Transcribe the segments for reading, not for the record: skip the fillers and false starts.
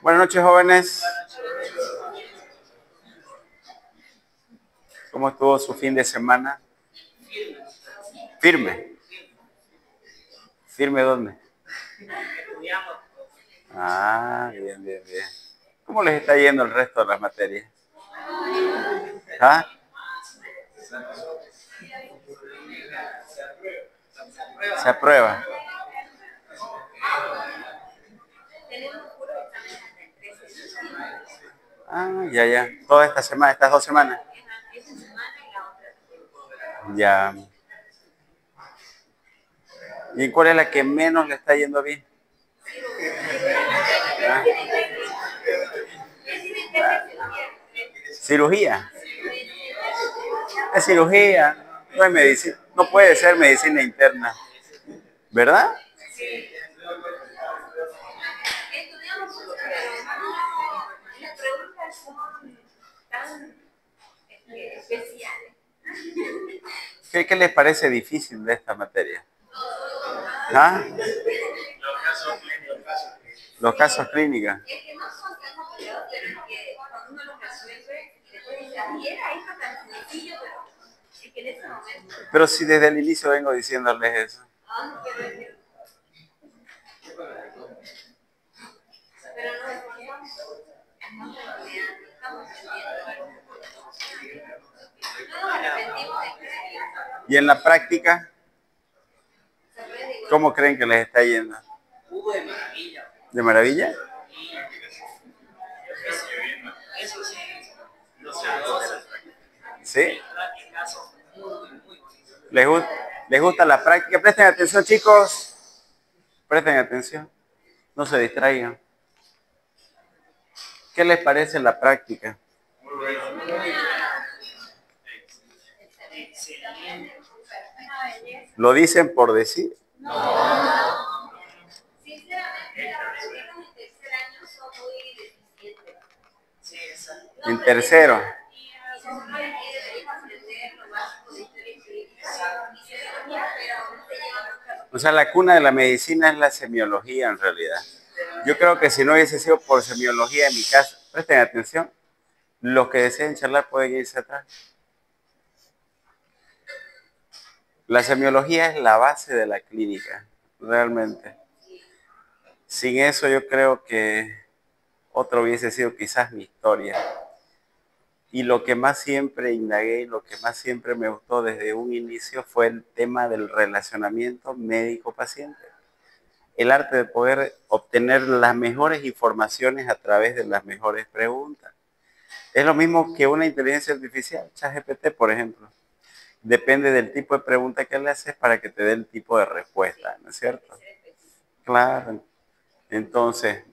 Buenas noches, jóvenes. ¿Cómo estuvo su fin de semana? Firme. ¿Firme dónde? Ah, bien, bien, bien. ¿Cómo les está yendo el resto de las materias? ¿Ah? ¿Se aprueba? Ah, ya, ya. Toda esta semana, estas 2 semanas. Ya. ¿Y cuál es la que menos le está yendo bien? ¿Ah? ¿Cirugía? Es cirugía. No es medicina. No puede ser medicina interna. ¿Verdad? ¿Qué les parece difícil de esta materia? ¿Ah? Los casos clínicos. Pero si desde el inicio vengo diciéndoles eso. ¿Y en la práctica? ¿Cómo creen que les está yendo? ¿De maravilla? ¿Sí? ¿Les gusta la práctica? Presten atención, chicos. Presten atención. No se distraigan. ¿Qué les parece la práctica? ¿Lo dicen por decir? En tercero. O sea, la cuna de la medicina es la semiología en realidad. Yo creo que si no hubiese sido por semiología en mi caso, presten atención, los que deseen charlar pueden irse atrás. La semiología es la base de la clínica, realmente. Sin eso yo creo que otro hubiese sido quizás mi historia. Y lo que más siempre indagué y lo que más siempre me gustó desde un inicio fue el tema del relacionamiento médico-paciente. El arte de poder obtener las mejores informaciones a través de las mejores preguntas. Es lo mismo que una inteligencia artificial, ChatGPT, por ejemplo. Depende del tipo de pregunta que le haces para que te dé el tipo de respuesta, ¿no es cierto? Claro. Entonces,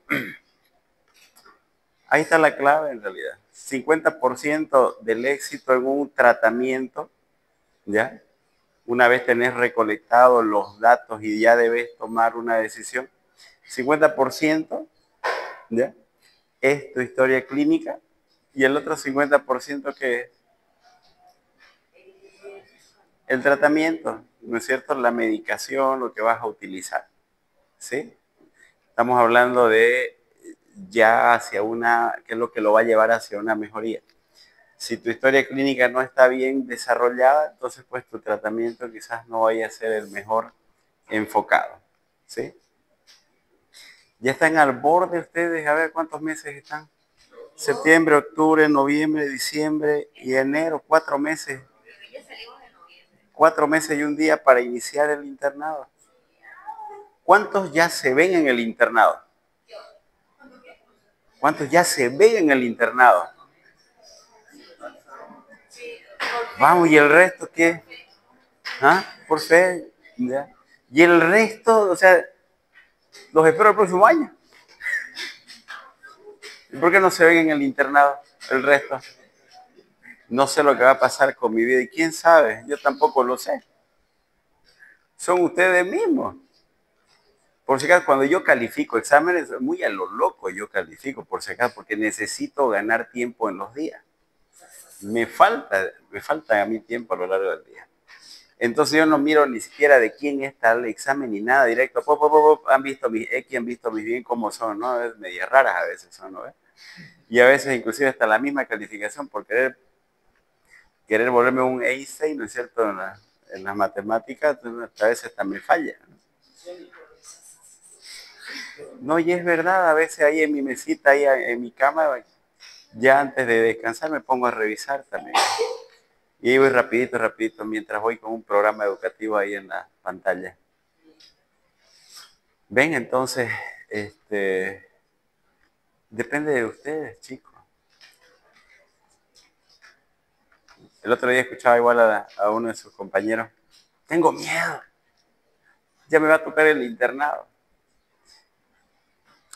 ahí está la clave en realidad. 50% del éxito en un tratamiento, ¿ya? Una vez tenés recolectado los datos y ya debes tomar una decisión, 50%, ¿ya? Es tu historia clínica y el otro 50% que es el tratamiento, ¿no es cierto? La medicación, lo que vas a utilizar, ¿sí? Estamos hablando de ya hacia una, qué es lo que lo va a llevar hacia una mejoría. Si tu historia clínica no está bien desarrollada, entonces pues tu tratamiento quizás no vaya a ser el mejor enfocado, ¿sí? Ya están al borde ustedes, a ver cuántos meses están. Septiembre, octubre, noviembre, diciembre y enero, 4 meses. 4 meses y un día para iniciar el internado. ¿Cuántos ya se ven en el internado? ¿Cuántos ya se ven en el internado? Vamos, ¿y el resto qué? ¿Ah? Por fe. ¿Ya? Y el resto, o sea, los espero el próximo año. ¿Y por qué no se ven en el internado el resto? No sé lo que va a pasar con mi vida y quién sabe, yo tampoco lo sé. Son ustedes mismos. Por si acaso, cuando yo califico exámenes, muy a lo loco yo califico, por si acaso, porque necesito ganar tiempo en los días. Me falta a mí tiempo a lo largo del día. Entonces yo no miro ni siquiera de quién es tal examen ni nada, directo. Pop, pop, pop, pop, han visto mis X, han visto mis bien cómo son, ¿no? Es medias raras a veces son, ¿no? Y a veces inclusive hasta la misma calificación por querer volverme un Einstein, ¿no es cierto? En las matemáticas, a veces también falla. No, y es verdad, a veces ahí en mi mesita, ahí en mi cama, ya antes de descansar me pongo a revisar también. Y ahí voy rapidito, rapidito, mientras voy con un programa educativo ahí en la pantalla. Ven, entonces, depende de ustedes, chicos. El otro día escuchaba igual a uno de sus compañeros. Tengo miedo. Ya me va a tocar el internado.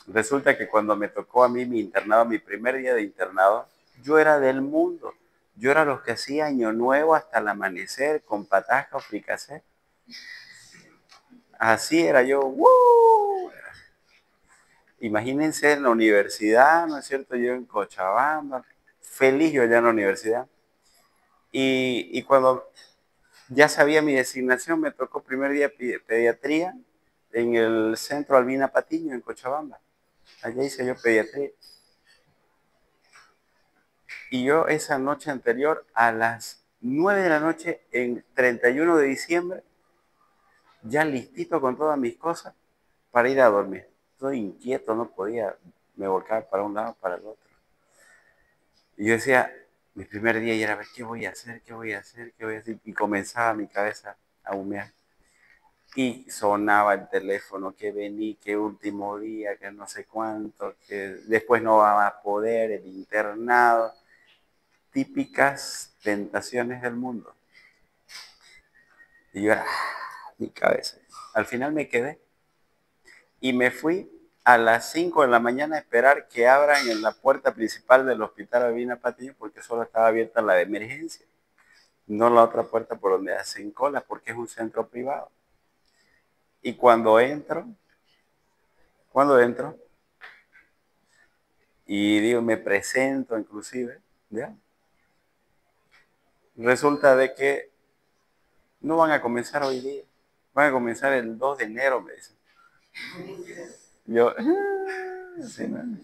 Resulta que cuando me tocó a mí mi internado, mi primer día de internado, yo era del mundo. Yo era los que hacía año nuevo hasta el amanecer con patasca o fricasé. Así era yo. ¡Woo! Imagínense en la universidad, ¿no es cierto? Yo en Cochabamba, feliz yo allá en la universidad. Y cuando ya sabía mi designación, me tocó primer día pediatría en el centro Albina Patiño, en Cochabamba. Allá hice yo pediatría. Y yo esa noche anterior, a las 9 de la noche, en 31 de diciembre, ya listito con todas mis cosas para ir a dormir. Estoy inquieto, no podía, me volcaba para un lado, para el otro. Y yo decía, mi primer día ya era ver qué voy a hacer, qué voy a hacer, qué voy a hacer. Y comenzaba mi cabeza a humear. Y sonaba el teléfono, que vení, que último día, que no sé cuánto, que después no va a poder, el internado. Típicas tentaciones del mundo. Y yo era, mi cabeza. Al final me quedé y me fui a las 5 de la mañana a esperar que abran en la puerta principal del hospital Albina Patiño porque solo estaba abierta la de emergencia, no la otra puerta por donde hacen cola porque es un centro privado. Y cuando entro y digo, me presento inclusive, ¿ya? Resulta de que no van a comenzar hoy día, van a comenzar el 2 de enero, me dicen. Yo, sí, ¿no?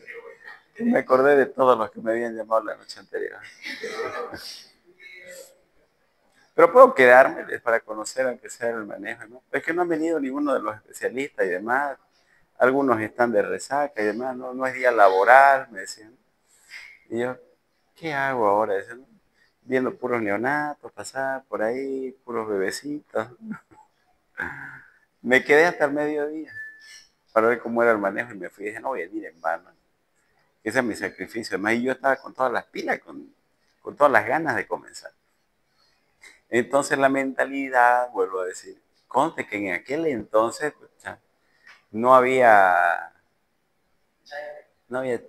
Me acordé de todos los que me habían llamado la noche anterior. Pero puedo quedarme para conocer, aunque sea el manejo, ¿no? Es que no han venido ninguno de los especialistas y demás. Algunos están de resaca y demás, no, no es día laboral, me decían. Y yo, ¿qué hago ahora? Decían, viendo puros neonatos pasar por ahí, puros bebecitos. Me quedé hasta el mediodía para ver cómo era el manejo y me fui y dije, no voy a ir en vano. Ese es mi sacrificio. Además, y yo estaba con todas las pilas, con todas las ganas de comenzar. Entonces la mentalidad, vuelvo a decir, conste que en aquel entonces no había, no había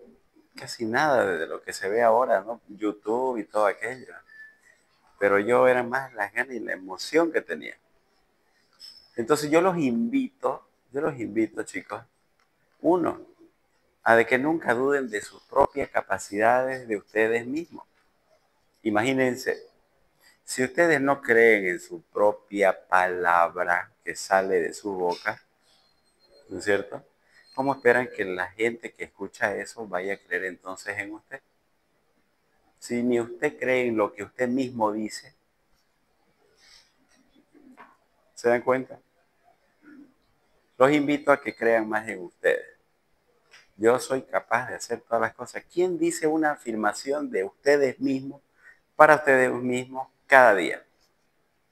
casi nada de lo que se ve ahora, ¿no? YouTube y todo aquello. Pero yo era más las ganas y la emoción que tenía. Entonces yo los invito, chicos, uno, a de que nunca duden de sus propias capacidades de ustedes mismos. Imagínense, si ustedes no creen en su propia palabra que sale de su boca, ¿no es cierto? ¿Cómo esperan que la gente que escucha eso vaya a creer entonces en usted? Si ni usted cree en lo que usted mismo dice, ¿se dan cuenta? Los invito a que crean más en ustedes. Yo soy capaz de hacer todas las cosas. ¿Quién dice una afirmación de ustedes mismos para ustedes mismos cada día?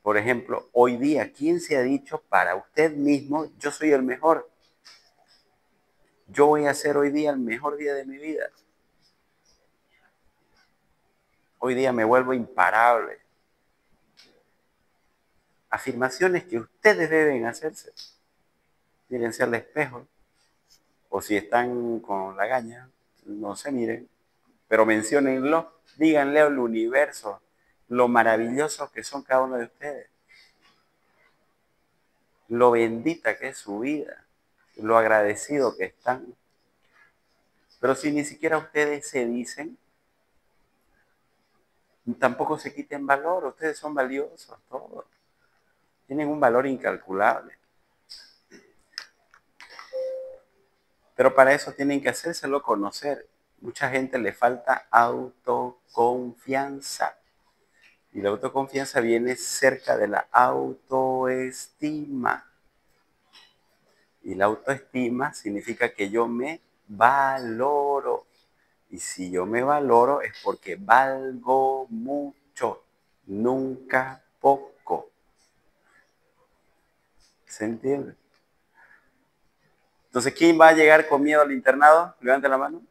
Por ejemplo, hoy día, ¿quién se ha dicho para usted mismo, yo soy el mejor? Yo voy a hacer hoy día el mejor día de mi vida. Hoy día me vuelvo imparable. Afirmaciones que ustedes deben hacerse. Mírense al espejo. O si están con la gaña, no se miren. Pero menciónenlo. Díganle al universo lo maravilloso que son cada uno de ustedes. Lo bendita que es su vida. Lo agradecido que están. Pero si ni siquiera ustedes se dicen, tampoco se quiten valor. Ustedes son valiosos, todos. Tienen un valor incalculable. Pero para eso tienen que hacérselo conocer. Mucha gente le falta autoconfianza. Y la autoconfianza viene cerca de la autoestima. Y la autoestima significa que yo me valoro. Y si yo me valoro es porque valgo mucho, nunca poco. ¿Se entiende? Entonces, ¿quién va a llegar con miedo al internado? Levante la mano.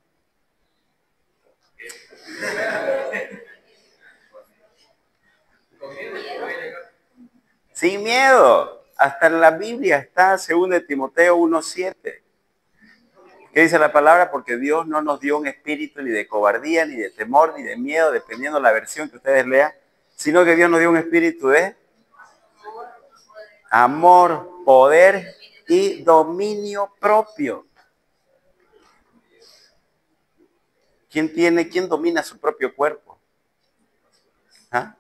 Sin miedo. Hasta en la Biblia está 2 Timoteo 1:7. ¿Qué dice la palabra? Porque Dios no nos dio un espíritu ni de cobardía, ni de temor, ni de miedo, dependiendo de la versión que ustedes lean, sino que Dios nos dio un espíritu de amor, poder y dominio propio. ¿Quién domina su propio cuerpo? ¿Ah?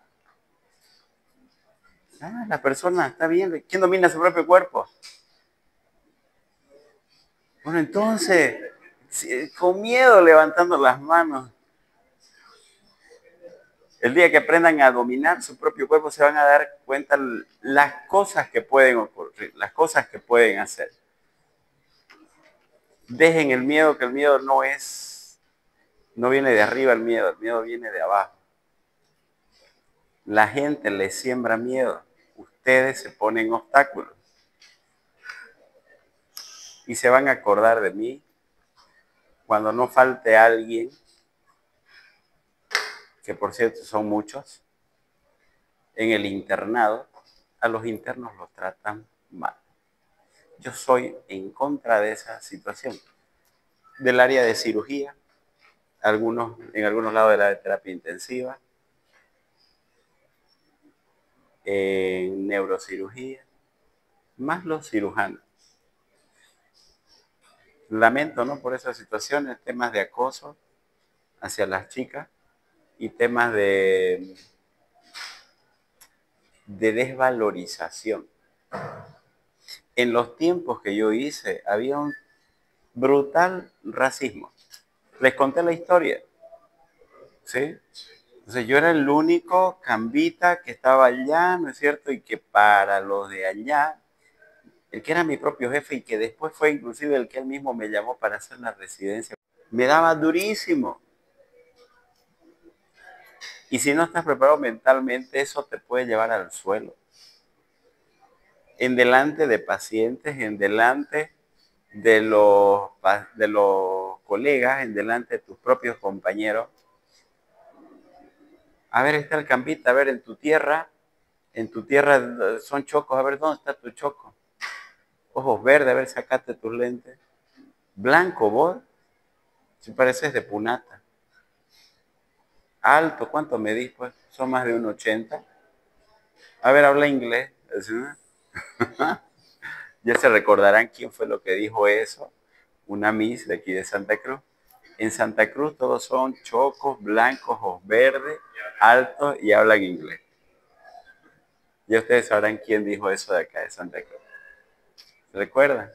La persona, está bien. ¿Quién domina su propio cuerpo? Bueno, entonces, con miedo levantando las manos. El día que aprendan a dominar su propio cuerpo se van a dar cuenta las cosas que pueden ocurrir, las cosas que pueden hacer. Dejen el miedo, que el miedo no viene de arriba el miedo viene de abajo. La gente les siembra miedo, ustedes se ponen obstáculos. Y se van a acordar de mí cuando no falte alguien, que por cierto son muchos, en el internado. A los internos los tratan mal. Yo soy en contra de esa situación. Del área de cirugía, en algunos lados de la terapia intensiva, en neurocirugía, más los cirujanos. Lamento, ¿no? Por esas situaciones, temas de acoso hacia las chicas y temas de desvalorización. En los tiempos que yo hice, había un brutal racismo. Les conté la historia, ¿sí? Entonces yo era el único cambita que estaba allá, ¿no es cierto? Y que para los de allá, el que era mi propio jefe y que después fue inclusive el que él mismo me llamó para hacer la residencia, me daba durísimo. Y si no estás preparado mentalmente, eso te puede llevar al suelo. En delante de pacientes, en delante de los colegas, en delante de tus propios compañeros. A ver, está el campita, a ver, en tu tierra son chocos, a ver, ¿dónde está tu choco? Ojos verdes, a ver, sacate tus lentes. Blanco, vos, si pareces de Punata. Alto, ¿cuánto medís, pues? Son más de 1,80. A ver, habla inglés. Ya se recordarán quién fue lo que dijo eso. Una Miss de aquí de Santa Cruz. En Santa Cruz todos son chocos, blancos, ojos verdes, altos y hablan inglés. Ya ustedes sabrán quién dijo eso de acá de Santa Cruz. ¿Se recuerdan?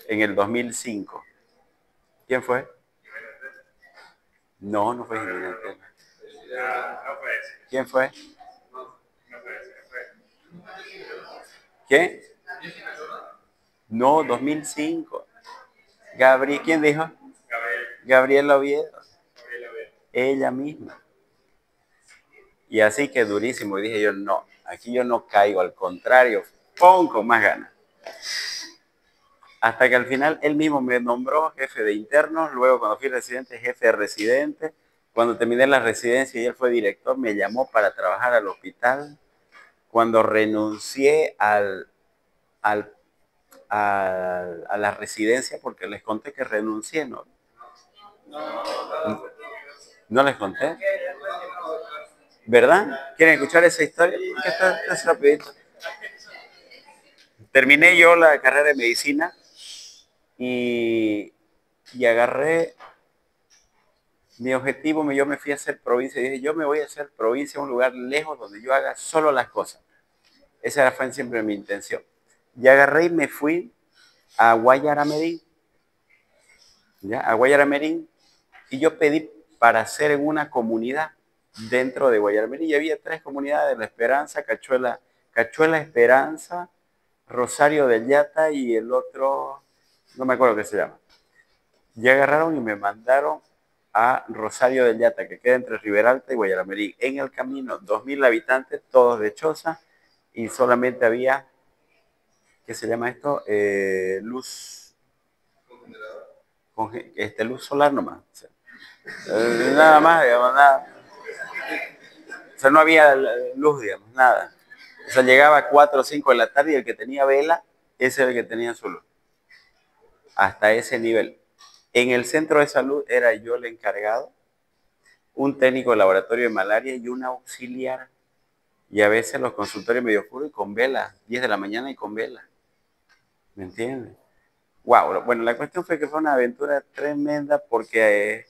En el 2005. ¿Quién fue? No, no fue Jiménez. ¿Quién fue? ¿Quién? No, 2005. ¿Quién dijo? Gabriela Oviedo. Ella misma. Y así que durísimo. Y dije yo, no, aquí yo no caigo, al contrario, pon con más ganas. Hasta que al final él mismo me nombró jefe de internos, luego cuando fui residente, jefe de residente. Cuando terminé la residencia y él fue director, me llamó para trabajar al hospital. Cuando renuncié a la residencia, porque les conté que renuncié, ¿no? ¿No les conté? ¿Verdad? ¿Quieren escuchar esa historia? Es rapidito. Terminé yo la carrera de medicina y agarré mi objetivo. Yo me fui a hacer provincia y dije, yo me voy a hacer provincia, un lugar lejos donde yo haga solo las cosas. Esa fue siempre mi intención. Y agarré y me fui a Guayaramerín, ¿ya? A Guayaramerín, y yo pedí para hacer en una comunidad dentro de Guayaramerín. Y había 3 comunidades: La Esperanza, Cachuela Esperanza, Rosario del Llata y el otro, no me acuerdo qué se llama. Y agarraron y me mandaron a Rosario del Llata, que queda entre Riberalta y Guayaramerín. En el camino, 2000 habitantes, todos de choza, y solamente había, ¿qué se llama esto? Luz, luz solar nomás. O sea, nada más, digamos, nada. O sea, no había luz, digamos, nada. O sea, llegaba a 4 o 5 de la tarde y el que tenía vela, ese era el que tenía su luz. Hasta ese nivel. En el centro de salud era yo el encargado, un técnico de laboratorio de malaria y un auxiliar. Y a veces los consultorios medio oscuros y con vela, 10 de la mañana y con vela. ¿Me entiendes? Wow. Bueno, la cuestión fue que fue una aventura tremenda porque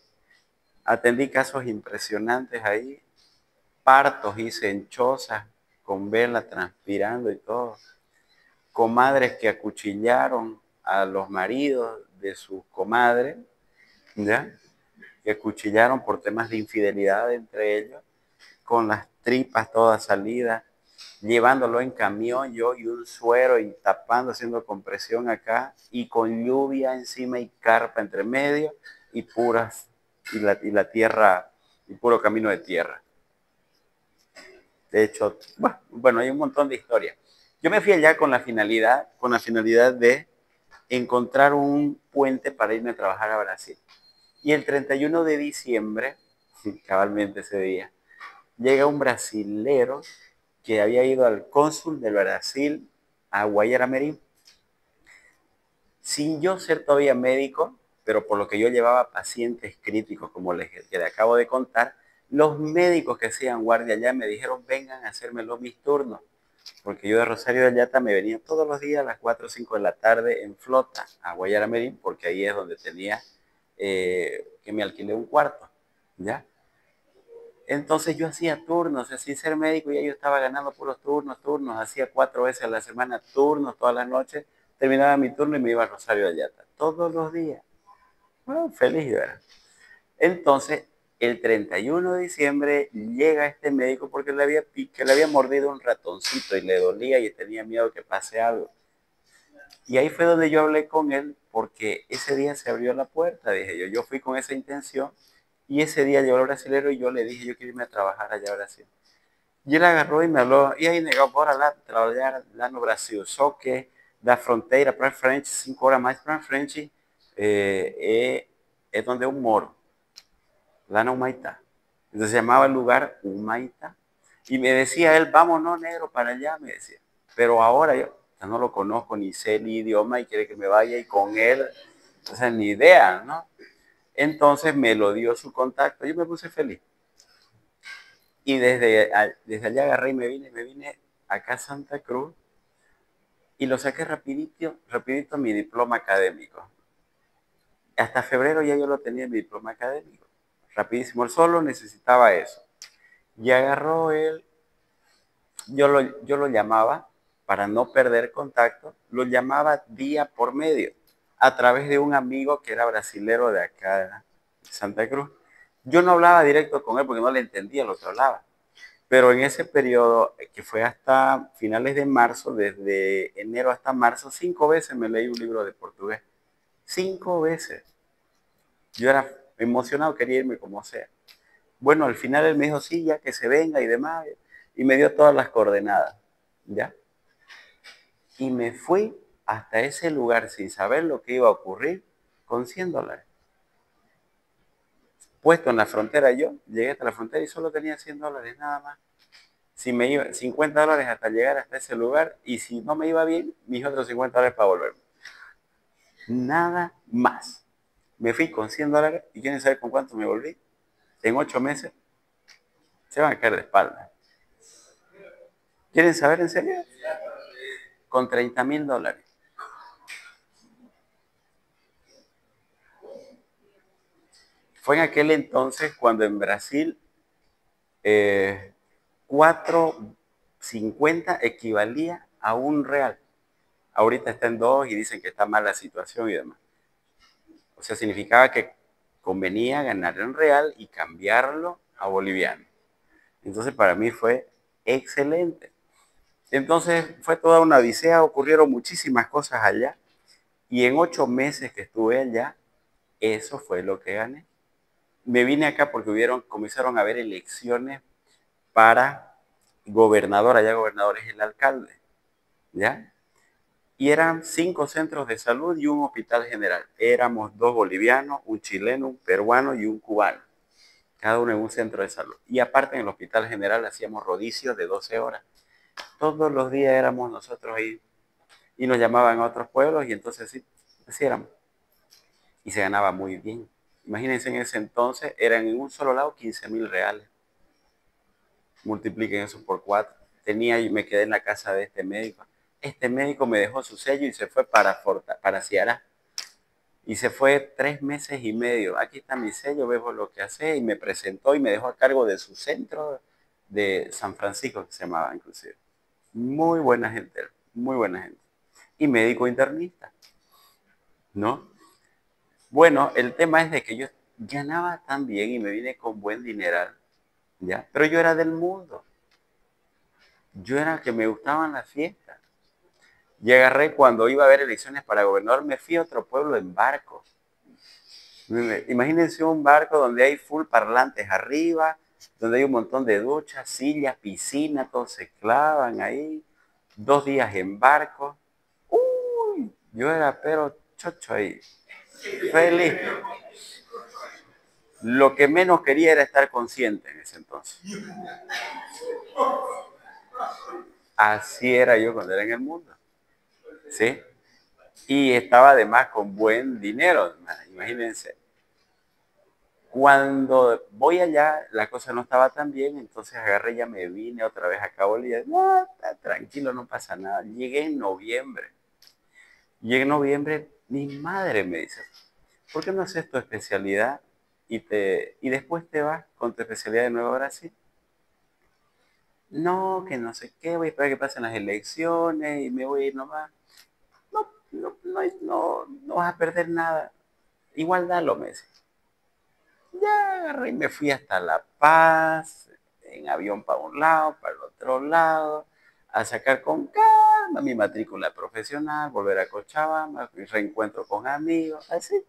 atendí casos impresionantes ahí. Partos hice en chozas, con vela, transpirando y todo. Comadres que acuchillaron a los maridos de sus comadres, ¿ya? Que acuchillaron por temas de infidelidad entre ellos, con las tripas todas salidas, llevándolo en camión yo y un suero y tapando, haciendo compresión acá, y con lluvia encima y carpa entre medio, y puras, y la tierra, y puro camino de tierra. De hecho, bueno, hay un montón de historias. Yo me fui allá con la finalidad de encontrar un puente para irme a trabajar a Brasil. Y el 31 de diciembre, cabalmente ese día, llega un brasilero que había ido al cónsul del Brasil a Guayaramerín, sin yo ser todavía médico, pero por lo que yo llevaba pacientes críticos, como que le acabo de contar. Los médicos que hacían guardia allá me dijeron: vengan a hacérmelo mis turnos, porque yo de Rosario de Llata me venía todos los días a las 4 o 5 de la tarde en flota a Guayaramerín, porque ahí es donde tenía que me alquilé un cuarto, ¿ya? Entonces yo hacía turnos, sin ser médico ya yo estaba ganando puros turnos, hacía 4 veces a la semana turnos, todas las noches, terminaba mi turno y me iba a Rosario de Llata, todos los días. Bueno, feliz yo era. Entonces, el 31 de diciembre llega este médico porque le había mordido un ratoncito y le dolía y tenía miedo que pase algo. Y ahí fue donde yo hablé con él, porque ese día se abrió la puerta, dije yo. Yo fui con esa intención y ese día llegó el brasilero y yo le dije: yo quiero irme a trabajar allá a Brasil. E ele agarrou e me falou: e aí, negão, bora lá trabalhar lá no Brasil. Só que da fronteira para frente, 5 horas mais para frente, é onde eu moro, lá no Humaitá. Entonces se llamaba el lugar Humaitá. Y me decía él: vámonos, negro, para allá, me decía. Pero ahora yo ya no lo conozco, ni sé el idioma y quiere que me vaya y con él, o sea, ni idea, ¿no? Entonces me lo dio su contacto. Yo me puse feliz. Y desde allá agarré y me vine acá a Santa Cruz y lo saqué rapidito mi diploma académico. Hasta febrero ya yo lo tenía mi diploma académico. Rapidísimo, él solo necesitaba eso. Y agarró él, yo lo llamaba, para no perder contacto, lo llamaba día por medio, a través de un amigo que era brasilero de acá, de Santa Cruz. Yo no hablaba directo con él porque no le entendía lo que hablaba. Pero en ese periodo, que fue hasta finales de marzo, desde enero hasta marzo, 5 veces me leí un libro de portugués. 5 veces. Yo era emocionado, quería irme como sea. Bueno, al final él me dijo: sí, ya que se venga y demás. Y me dio todas las coordenadas, ¿ya? Y me fui hasta ese lugar sin saber lo que iba a ocurrir, con $100. Puesto en la frontera yo, llegué hasta la frontera y solo tenía $100, nada más. Si me iba, $50 hasta llegar hasta ese lugar, y si no me iba bien, mis otros $50 para volver. Nada más. Me fui con $100 y quieren saber con cuánto me volví. En 8 meses se van a caer de espalda. ¿Quieren saber en serio? Con $30,000. Fue en aquel entonces cuando en Brasil 4, 50 equivalía a un real. Ahorita está en 2 y dicen que está mal la situación y demás. O sea, significaba que convenía ganar en real y cambiarlo a boliviano. Entonces para mí fue excelente. Entonces fue toda una odisea, ocurrieron muchísimas cosas allá y en 8 meses que estuve allá, eso fue lo que gané. Me vine acá porque comenzaron a haber elecciones para gobernador, allá gobernador es el alcalde, ¿ya? Y eran 5 centros de salud y un hospital general. Éramos 2 bolivianos, un chileno, un peruano y un cubano, cada uno en un centro de salud. Y aparte en el hospital general hacíamos rodicios de 12 horas. Todos los días éramos nosotros ahí y nos llamaban a otros pueblos y entonces sí, así éramos. Y se ganaba muy bien. Imagínense en ese entonces, eran en un solo lado 15.000 reales. Multipliquen eso por 4. Y me quedé en la casa de este médico. Este médico me dejó su sello y se fue para Ceará. Y se fue 3 meses y medio. Aquí está mi sello, veo lo que hace. Y me presentó y me dejó a cargo de su centro de San Francisco, que se llamaba inclusive. Muy buena gente, muy buena gente. Y médico internista, ¿no? Bueno, el tema es de que yo ganaba tan bien y me vine con buen dineral, ¿ya? Pero yo era del mundo. Yo era que me gustaban las fiestas. Y agarré cuando iba a haber elecciones para gobernador, me fui a otro pueblo en barco. Imagínense un barco donde hay full parlantes arriba, donde hay un montón de duchas, sillas, piscina, todos se clavan ahí. 2 días en barco. Uy, yo era pero chocho ahí. Feliz. Lo que menos quería era estar consciente en ese entonces. Así era yo cuando era en el mundo. ¿Sí? Y estaba además con buen dinero. Imagínense. Cuando voy allá, la cosa no estaba tan bien, entonces agarré, ya me vine otra vez acá a Bolivia. No, tranquilo, no pasa nada. Llegué en noviembre. Y en noviembre mi madre me dice, ¿por qué no haces tu especialidad y después te vas con tu especialidad de nuevo a Brasil? No, que no sé qué, voy a esperar que pasen las elecciones y me voy a ir nomás. No, no vas a perder nada. Igual dalo, me decía. Ya agarré y me fui hasta La Paz, en avión para un lado, para el otro lado, a sacar con calma mi matrícula profesional, volver a Cochabamba, mi reencuentro con amigos, así.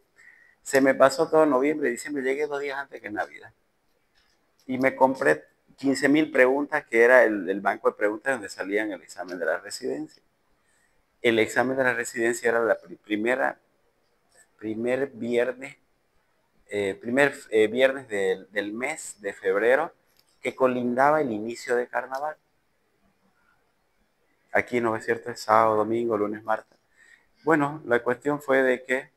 Se me pasó todo noviembre, diciembre, llegué 2 días antes que Navidad. Y me compré 15.000 preguntas, que era el banco de preguntas donde salían el examen de la residencia. El examen de la residencia era la primer viernes, viernes del mes de febrero, que colindaba el inicio de carnaval. Aquí no es cierto, es sábado, domingo, lunes, martes. Bueno, la cuestión fue de que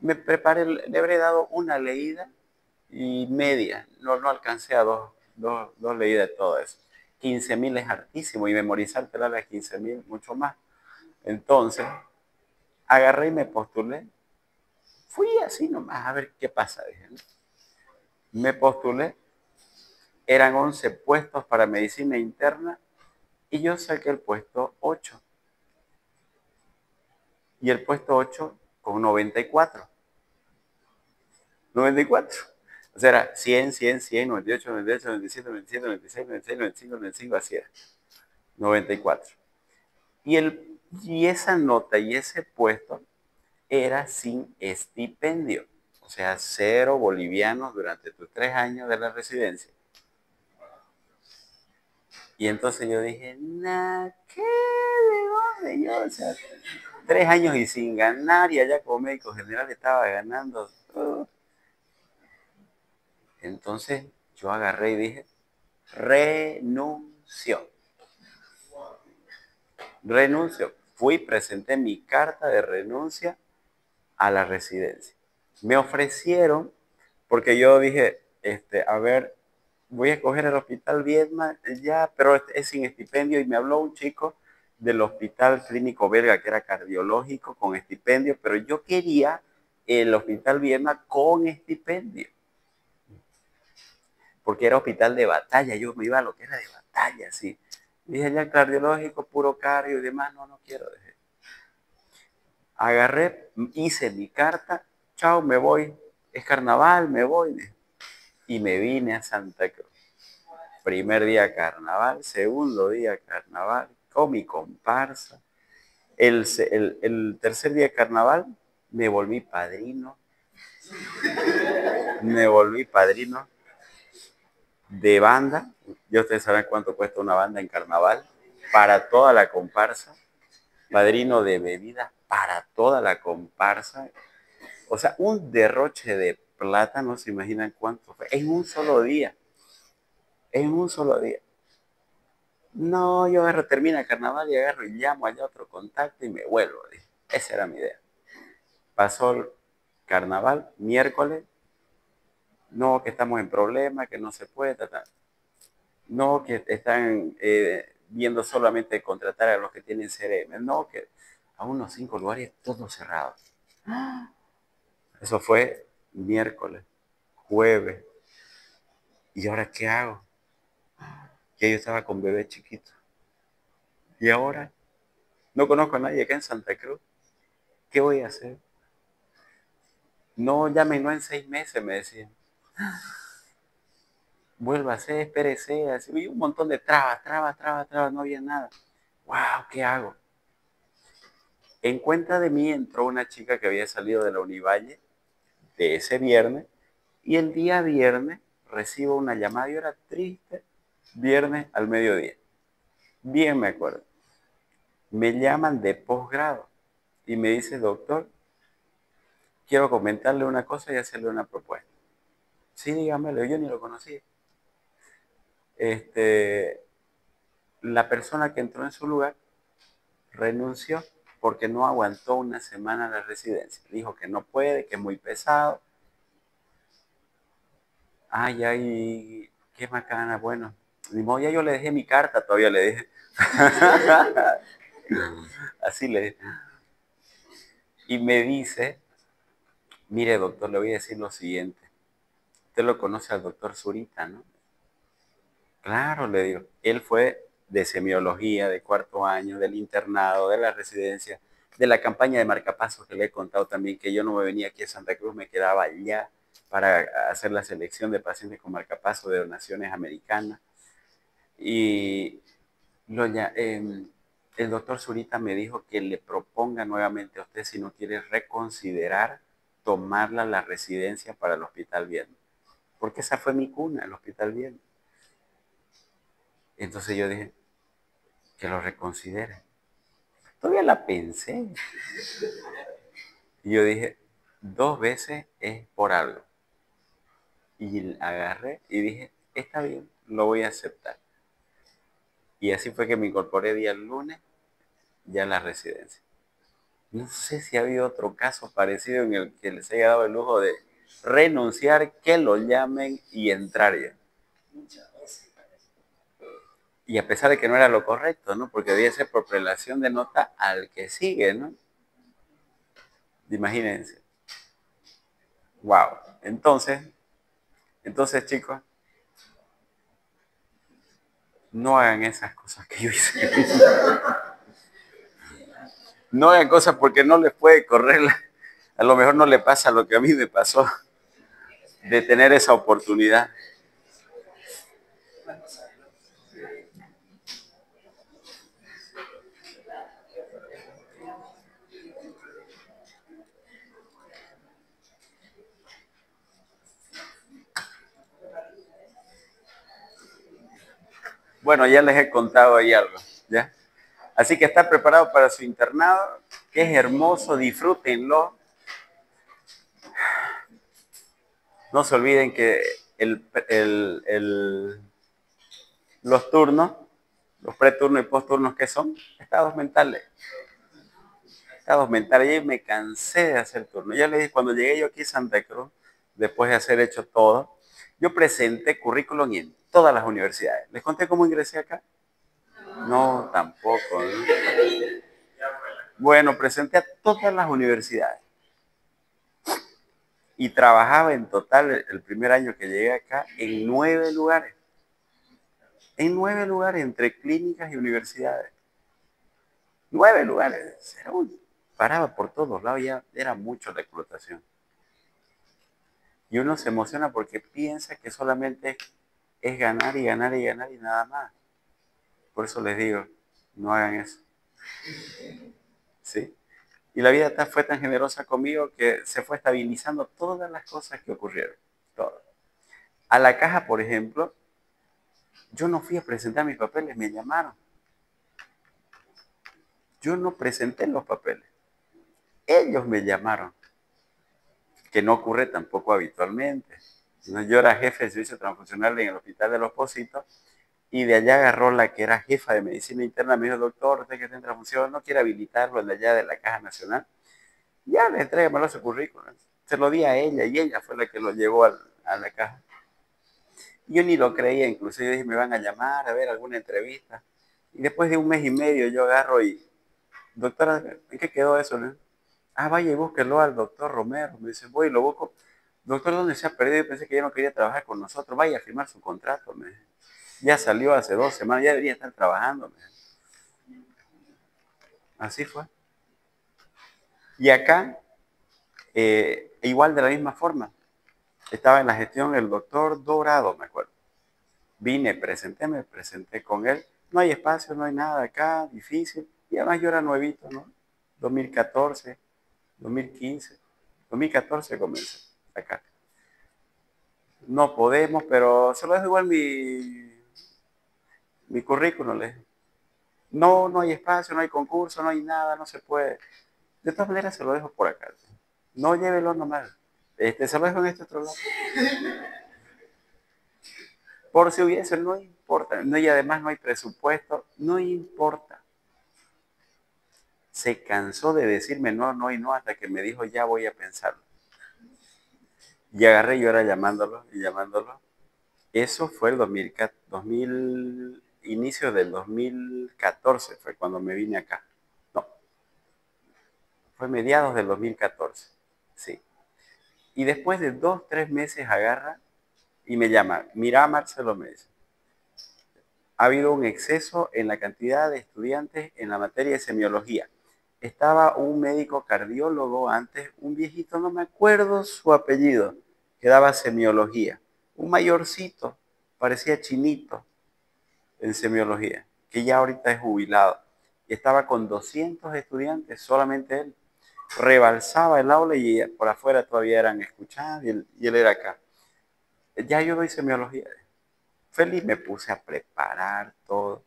me preparé, le habré dado una leída y media. No alcancé a dos leídas de todo eso. 15.000 es hartísimo y memorizártela a las 15.000 mucho más. Entonces, agarré y me postulé. Fui así nomás a ver qué pasa, dije, ¿no? Me postulé, eran 11 puestos para medicina interna y yo saqué el puesto 8. Y el puesto 8 con 94. 94. O sea, era 100, 100, 100, 98, 98, 97, 97, 96, 96, 95, 95, así era. 94. Y esa nota y ese puesto era sin estipendio. O sea, 0 bolivianos durante tus 3 años de la residencia. Y entonces yo dije, nah, ¿qué? ¿De dónde yo? O sea, 3 años y sin ganar, y allá como médico general estaba ganando. Entonces yo agarré y dije, renuncio. Renuncio. Fui, presenté mi carta de renuncia a la residencia. Me ofrecieron, porque yo dije, a ver, voy a escoger el Hospital Viedma, ya, pero es sin estipendio, y me habló un chico del Hospital Clínico Belga, que era cardiológico, con estipendio, pero yo quería el Hospital Viedma con estipendio, porque era hospital de batalla, yo me iba a lo que era de batalla, sí. Dije, ya cardiológico, puro cardio y demás, no, no quiero. Dije. Agarré, hice mi carta, chao, me voy, es carnaval, me voy. Y me vine a Santa Cruz. Primer día carnaval, segundo día carnaval, con mi comparsa. El tercer día de carnaval me volví padrino de banda. Ya ustedes saben cuánto cuesta una banda en carnaval para toda la comparsa. Padrino de bebidas para toda la comparsa. O sea, un derroche de plata, no se imaginan cuánto fue. En un solo día. En un solo día. No, yo agarro, termina el carnaval y agarro y llamo allá a otro contacto y me vuelvo. Esa era mi idea. Pasó el carnaval, miércoles. No, que estamos en problemas, que no se puede, no, que están viendo solamente contratar a los que tienen CRM. No, que a unos 5 lugares todos cerrados. Eso fue miércoles, jueves. ¿Y ahora qué hago? Que yo estaba con bebé chiquito. ¿Y ahora? No conozco a nadie acá en Santa Cruz. ¿Qué voy a hacer? No, llámenos en 6 meses, me decían. Vuelva a hacer, espérese. Así, y un montón de trabas, no había nada. ¡Wow! ¿Qué hago? En cuenta de mí entró una chica que había salido de la Univalle de ese viernes y el día viernes recibo una llamada y era triste, viernes al mediodía. Bien me acuerdo. Me llaman de posgrado y me dice, doctor, quiero comentarle una cosa y hacerle una propuesta. Sí, dígamelo, yo ni lo conocía. La persona que entró en su lugar renunció porque no aguantó una semana la residencia. Dijo que no puede, que es muy pesado. Ay, ay, qué macana. Bueno, ni modo, ya yo le dejé mi carta, todavía le dije. Así le dije. Y me dice, mire doctor, le voy a decir lo siguiente. Usted lo conoce al doctor Zurita, ¿no? Claro, le digo. Él fue de semiología, de cuarto año, del internado, de la residencia, de la campaña de marcapasos que le he contado también, que yo no me venía aquí a Santa Cruz, me quedaba allá para hacer la selección de pacientes con marcapasos de donaciones americanas. Y el doctor Zurita me dijo que le proponga nuevamente a usted si no quiere reconsiderar tomarla la residencia para el Hospital Bien. Porque esa fue mi cuna, el Hospital Bien. Entonces yo dije, que lo reconsidere. Todavía la pensé. Y yo dije, 2 veces es por algo. Y agarré y dije, está bien, lo voy a aceptar. Y así fue que me incorporé día lunes ya a la residencia. No sé si ha habido otro caso parecido en el que les haya dado el lujo de renunciar, que lo llamen y entrar ya. Y a pesar de que no era lo correcto, ¿no? Porque debía ser por prelación de nota al que sigue, ¿no? Imagínense. Wow. Entonces chicos, no hagan esas cosas que yo hice. No hagan cosas porque no les puede correr. A lo mejor no le pasa lo que a mí me pasó de tener esa oportunidad. Bueno, ya les he contado ahí algo, ¿ya? Así que está preparado para su internado, que es hermoso, disfrútenlo. No se olviden que los turnos, los preturnos y posturnos, ¿qué son? Estados mentales. Estados mentales. Y me cansé de hacer turnos. Ya les dije, cuando llegué yo aquí a Santa Cruz, después de hacer hecho todo, yo presenté currículum en todas las universidades. ¿Les conté cómo ingresé acá? No, tampoco, ¿no? Bueno, presenté a todas las universidades. Y trabajaba en total, el primer año que llegué acá, en 9 lugares. En 9 lugares, entre clínicas y universidades. 9 lugares. Paraba por todos lados, ya era mucho la explotación. Y uno se emociona porque piensa que solamente es ganar y ganar y ganar y nada más. Por eso les digo, no hagan eso. ¿Sí? Y la vida fue tan generosa conmigo que se fue estabilizando todas las cosas que ocurrieron. Todo. A la caja, por ejemplo, yo no fui a presentar mis papeles, me llamaron. Yo no presenté los papeles. Ellos me llamaron, que no ocurre tampoco habitualmente. Yo era jefe de servicio transfuncional en el Hospital de los Pocitos y de allá agarró la que era jefa de medicina interna, me dijo, doctor, usted que está en transfusión, ¿no quiere habilitarlo de allá de la Caja Nacional? Ya, le entrégamelo a su currículum. Se lo di a ella y ella fue la que lo llevó a la caja. Yo ni lo creía, incluso yo dije, me van a llamar a ver alguna entrevista. Y después de un mes y medio yo agarro y, doctora, ¿en qué quedó eso? ¿No? Ah, vaya y búsquelo al doctor Romero. Me dice, voy y lo busco. Doctor, ¿dónde se ha perdido? Yo pensé que ya no quería trabajar con nosotros. Vaya a firmar su contrato. Ya salió hace 2 semanas, ya debería estar trabajando. Así fue. Y acá, igual de la misma forma, estaba en la gestión el doctor Dorado, me acuerdo. Vine, me presenté con él. No hay espacio, no hay nada acá, difícil. Y además yo era nuevito, ¿no? 2014, 2015, 2014 comencé acá. No podemos, pero se lo dejo igual mi currículum. No, no hay espacio, no hay concurso, no hay nada, no se puede. De todas maneras se lo dejo por acá. No llévelo nomás. Se lo dejo en este otro lado. Por si hubiese, no importa. No, y además no hay presupuesto, no importa. Se cansó de decirme no, no y no hasta que me dijo ya voy a pensarlo. Y agarré yo era llamándolo y llamándolo. Eso fue el 2000, inicio del 2014 fue cuando me vine acá. No, fue mediados del 2014. Sí. Y después de 2, 3 meses agarra y me llama. Mira, Marcelo, me dice. Ha habido un exceso en la cantidad de estudiantes en la materia de semiología. Estaba un médico cardiólogo antes, un viejito, no me acuerdo su apellido, que daba semiología. Un mayorcito, parecía chinito en semiología, que ya ahorita es jubilado. Y estaba con 200 estudiantes, solamente él. Rebalsaba el aula y por afuera todavía eran escuchados y él era acá. Ya yo doy semiología. Feliz me puse a preparar todo.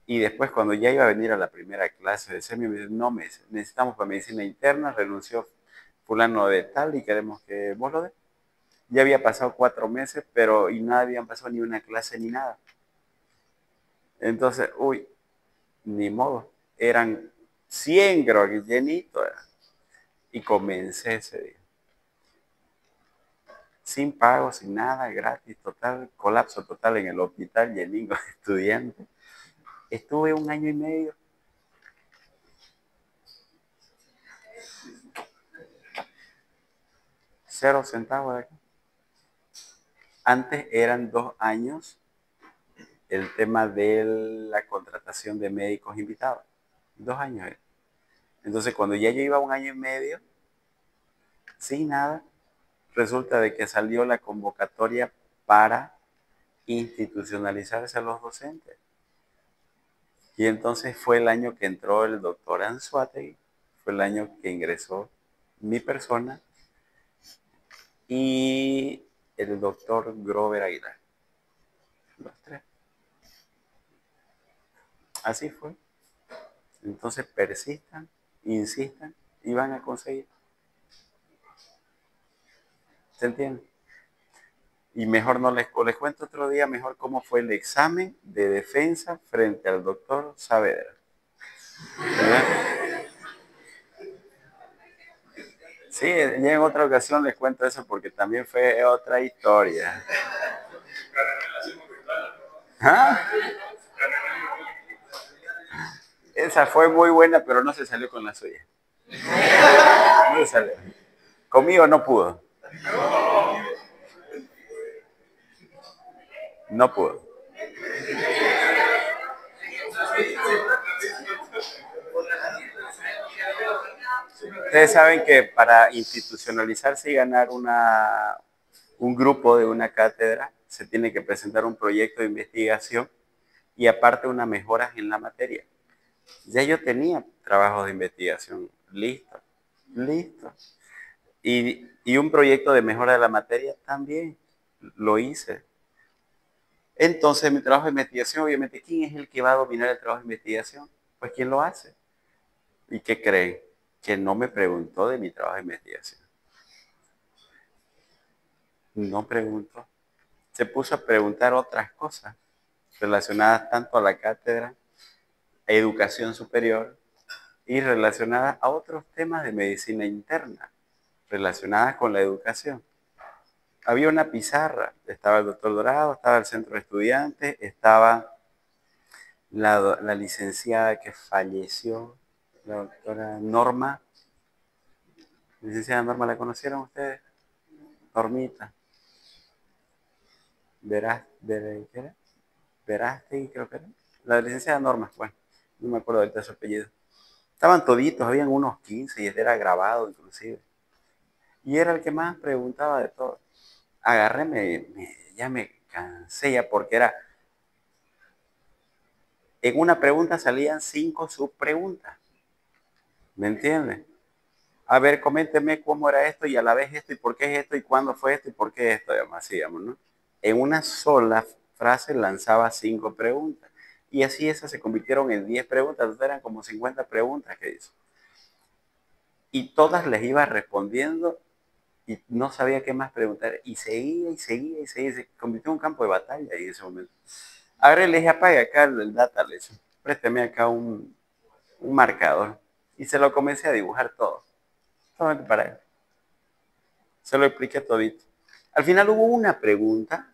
Y después cuando ya iba a venir a la primera clase de semio, me dice, no, necesitamos para medicina interna, renunció fulano de tal y queremos que vos lo des. Ya había pasado 4 meses, pero y no habían pasado ni una clase ni nada. Entonces, uy, ni modo. Eran 100, creo que llenito. Y comencé ese día. Sin pago, sin nada, gratis, total, colapso total en el hospital, lleningo de estudiantes. Estuve 1 año y medio. 0 centavos de acá. Antes eran 2 años el tema de la contratación de médicos invitados. 2 años era. Entonces, cuando ya yo iba 1 año y medio, sin nada, resulta de que salió la convocatoria para institucionalizarse a los docentes. Y entonces fue el año que entró el doctor Anzuategui, fue el año que ingresó mi persona y el doctor Grover Aguilar. Los 3. Así fue. Entonces persistan, insistan y van a conseguir. ¿Se entiende? Y mejor no les cuento otro día mejor cómo fue el examen de defensa frente al doctor Saavedra. ¿Verdad? Sí, ya en otra ocasión les cuento eso porque también fue otra historia. ¿Ah? Esa fue muy buena, pero no se salió con la suya. No se salió. Conmigo no pudo. No pudo. Ustedes saben que para institucionalizarse y ganar un grupo de una cátedra, se tiene que presentar un proyecto de investigación y aparte unas mejoras en la materia. Ya yo tenía trabajos de investigación listo, listo. Y un proyecto de mejora de la materia también lo hice. Entonces, mi trabajo de investigación, obviamente, ¿quién es el que va a dominar el trabajo de investigación? Pues, ¿quién lo hace? ¿Y qué creen? Que no me preguntó de mi trabajo de investigación. No preguntó. Se puso a preguntar otras cosas relacionadas tanto a la cátedra, a educación superior y relacionadas a otros temas de medicina interna, relacionadas con la educación. Había una pizarra, estaba el doctor Dorado, estaba el centro de estudiantes, estaba la licenciada que falleció, la doctora Norma. Licenciada Norma, ¿la conocieron ustedes? Normita. ¿Qué era? Verástegui, creo que era. La licenciada Norma, bueno, no me acuerdo ahorita su apellido. Estaban toditos, habían unos 15 y este era grabado inclusive. Y era el que más preguntaba de todo. Agarré, ya me cansé ya porque era, en una pregunta salían 5 subpreguntas. ¿Me entiendes? A ver, coménteme cómo era esto y a la vez esto y por qué es esto y cuándo fue esto y por qué esto, así, digamos, ¿no? En una sola frase lanzaba 5 preguntas. Y así esas se convirtieron en 10 preguntas, entonces eran como 50 preguntas que hizo. Y todas les iba respondiendo y no sabía qué más preguntar. Y seguía y seguía y seguía. Se convirtió en un campo de batalla en ese momento. Ahora le dije, apague acá el data, le dije, présteme acá un marcador. Y se lo comencé a dibujar todo. Solamente para él. Se lo expliqué todito. Al final hubo una pregunta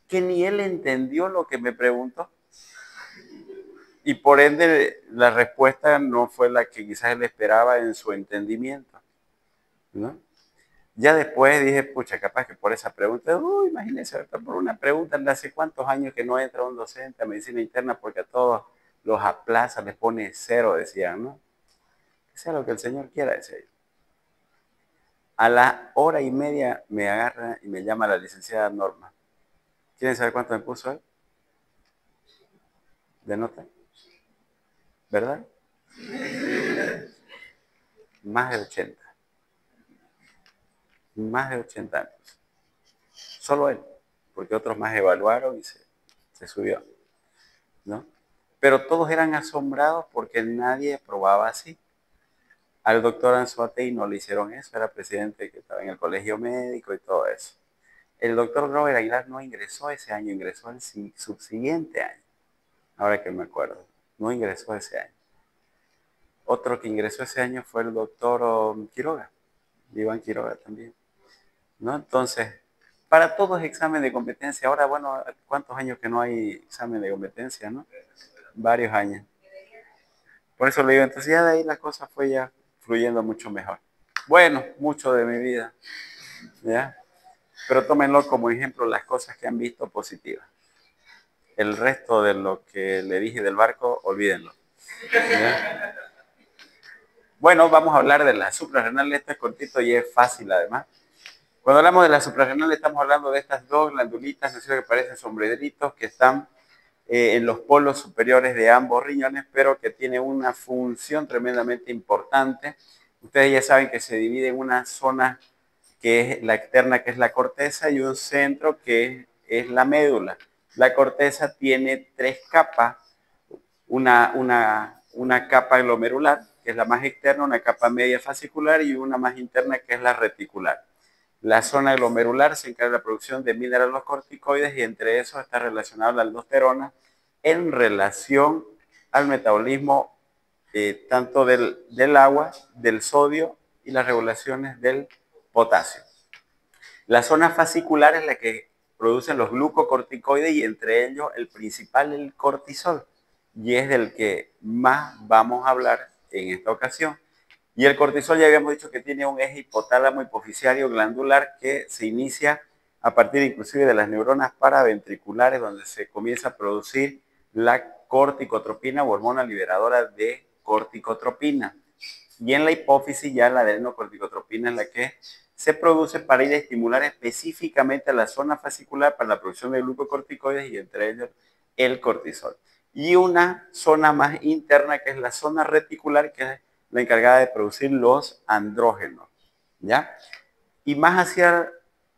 que ni él entendió lo que me preguntó. Y por ende la respuesta no fue la que quizás él esperaba en su entendimiento, ¿no? Ya después dije, pucha, capaz que por esa pregunta, imagínense, por una pregunta de hace cuántos años que no entra un docente a medicina interna porque a todos los aplaza, les pone 0, decían, ¿no? Que sea lo que el Señor quiera, decía yo. A la hora y media me agarra y me llama la licenciada Norma. ¿Quieren saber cuánto me puso él? ¿De nota? ¿Verdad? Más de 80. Más de 80 años. Solo él, porque otros más evaluaron y se subió, ¿no? Pero todos eran asombrados porque nadie aprobaba así. Al doctor Anzuategui no le hicieron eso, era presidente que estaba en el colegio médico y todo eso. El doctor Robert Aguilar no ingresó ese año, ingresó el subsiguiente año, ahora que me acuerdo, no ingresó ese año. Otro que ingresó ese año fue el doctor Quiroga, Iván Quiroga también, ¿no? Entonces, para todos examen de competencia, ahora, bueno, ¿cuántos años que no hay examen de competencia, no? Varios años. Por eso le digo, entonces ya de ahí la cosa fue ya fluyendo mucho mejor. Bueno, mucho de mi vida, ¿ya? Pero tómenlo como ejemplo las cosas que han visto positivas. El resto de lo que le dije del barco, olvídenlo, ¿ya? Bueno, vamos a hablar de la suprarrenal. Esto es cortito y es fácil además. Cuando hablamos de la suprarrenal estamos hablando de estas dos glandulitas, ¿no es cierto?, que parecen sombreritos que están en los polos superiores de ambos riñones, pero que tiene una función tremendamente importante. Ustedes ya saben que se divide en una zona que es la externa, que es la corteza, y un centro que es la médula. La corteza tiene 3 capas, una capa glomerular, que es la más externa, una capa media fascicular y una más interna, que es la reticular. La zona glomerular se encarga de la producción de mineralocorticoides y entre esos está relacionada la aldosterona en relación al metabolismo tanto del agua, del sodio y las regulaciones del potasio. La zona fascicular es la que producen los glucocorticoides y entre ellos el principal, el cortisol, y es del que más vamos a hablar en esta ocasión. Y el cortisol ya habíamos dicho que tiene un eje hipotálamo hipoficiario glandular que se inicia a partir inclusive de las neuronas paraventriculares, donde se comienza a producir la corticotropina o hormona liberadora de corticotropina. Y en la hipófisis ya la adrenocorticotropina es la que se produce para ir a estimular específicamente a la zona fascicular para la producción de glucocorticoides y entre ellos el cortisol. Y una zona más interna que es la zona reticular, que es la encargada de producir los andrógenos, ¿ya? Y más hacia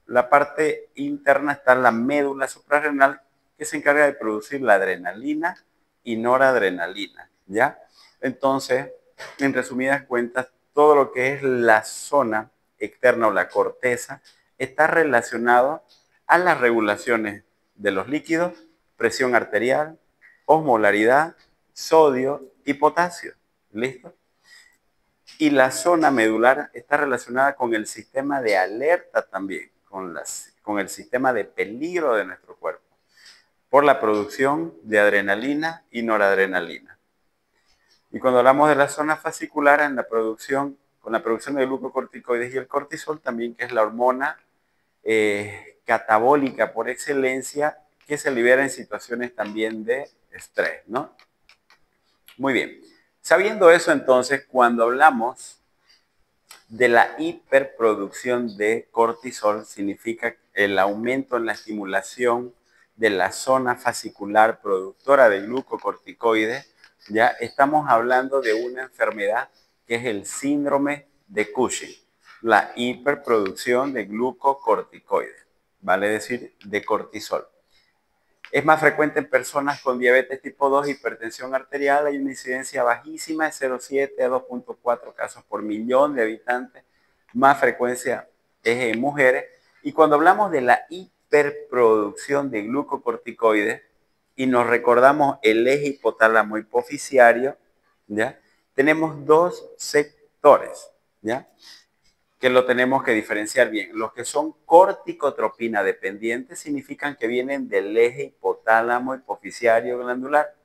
la parte interna está la médula suprarrenal, que se encarga de producir la adrenalina y noradrenalina, ¿ya? Entonces, en resumidas cuentas, todo lo que es la zona externa o la corteza está relacionado a las regulaciones de los líquidos, presión arterial, osmolaridad, sodio y potasio. ¿Listo? Y la zona medular está relacionada con el sistema de alerta también, con el sistema de peligro de nuestro cuerpo, por la producción de adrenalina y noradrenalina. Y cuando hablamos de la zona fascicular, con la producción de glucocorticoides y el cortisol también, que es la hormona catabólica por excelencia, que se libera en situaciones también de estrés, ¿no? Muy bien. Sabiendo eso, entonces, cuando hablamos de la hiperproducción de cortisol, significa el aumento en la estimulación de la zona fascicular productora de glucocorticoides, ya estamos hablando de una enfermedad que es el síndrome de Cushing, la hiperproducción de glucocorticoides, vale decir, de cortisol. Es más frecuente en personas con diabetes tipo 2, hipertensión arterial. Hay una incidencia bajísima de 0,7 a 2,4 casos por millón de habitantes. Más frecuencia es en mujeres. Y cuando hablamos de la hiperproducción de glucocorticoides y nos recordamos el eje hipotálamo hipoficiario, ¿ya? Tenemos dos sectores, ¿ya? Que lo tenemos que diferenciar bien. Los que son corticotropina dependientes significan que vienen del eje hipotálamo hipoficiario glandular.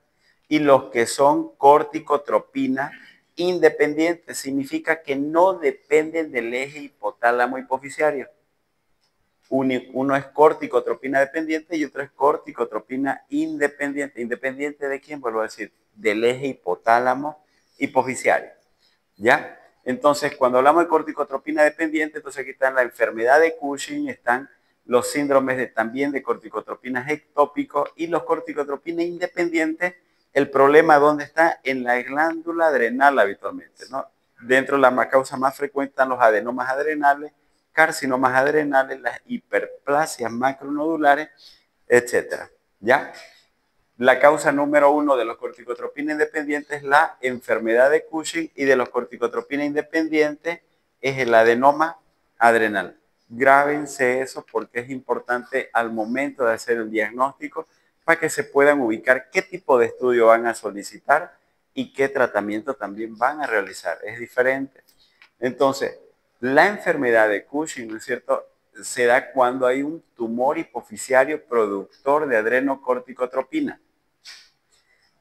Y los que son corticotropina independientes significa que no dependen del eje hipotálamo hipoficiario. Uno es corticotropina dependiente y otro es corticotropina independiente. ¿Independiente de quién? Vuelvo a decir, del eje hipotálamo hipoficiario. ¿Ya? Entonces, cuando hablamos de corticotropina dependiente, entonces aquí están la enfermedad de Cushing, están los síndromes también de corticotropinas ectópicos y los corticotropina independientes. El problema, ¿dónde está? En la glándula adrenal habitualmente, ¿no? Dentro de la causa más frecuente están los adenomas adrenales, carcinomas adrenales, las hiperplasias macronodulares, etcétera. ¿Ya? La causa número 1 de los corticotropina independientes es la enfermedad de Cushing y de los corticotropina independientes es el adenoma adrenal. Grábense eso porque es importante al momento de hacer el diagnóstico para que se puedan ubicar qué tipo de estudio van a solicitar y qué tratamiento también van a realizar. Es diferente. Entonces, la enfermedad de Cushing, ¿no es cierto?, se da cuando hay un tumor hipoficiario productor de adrenocorticotropina.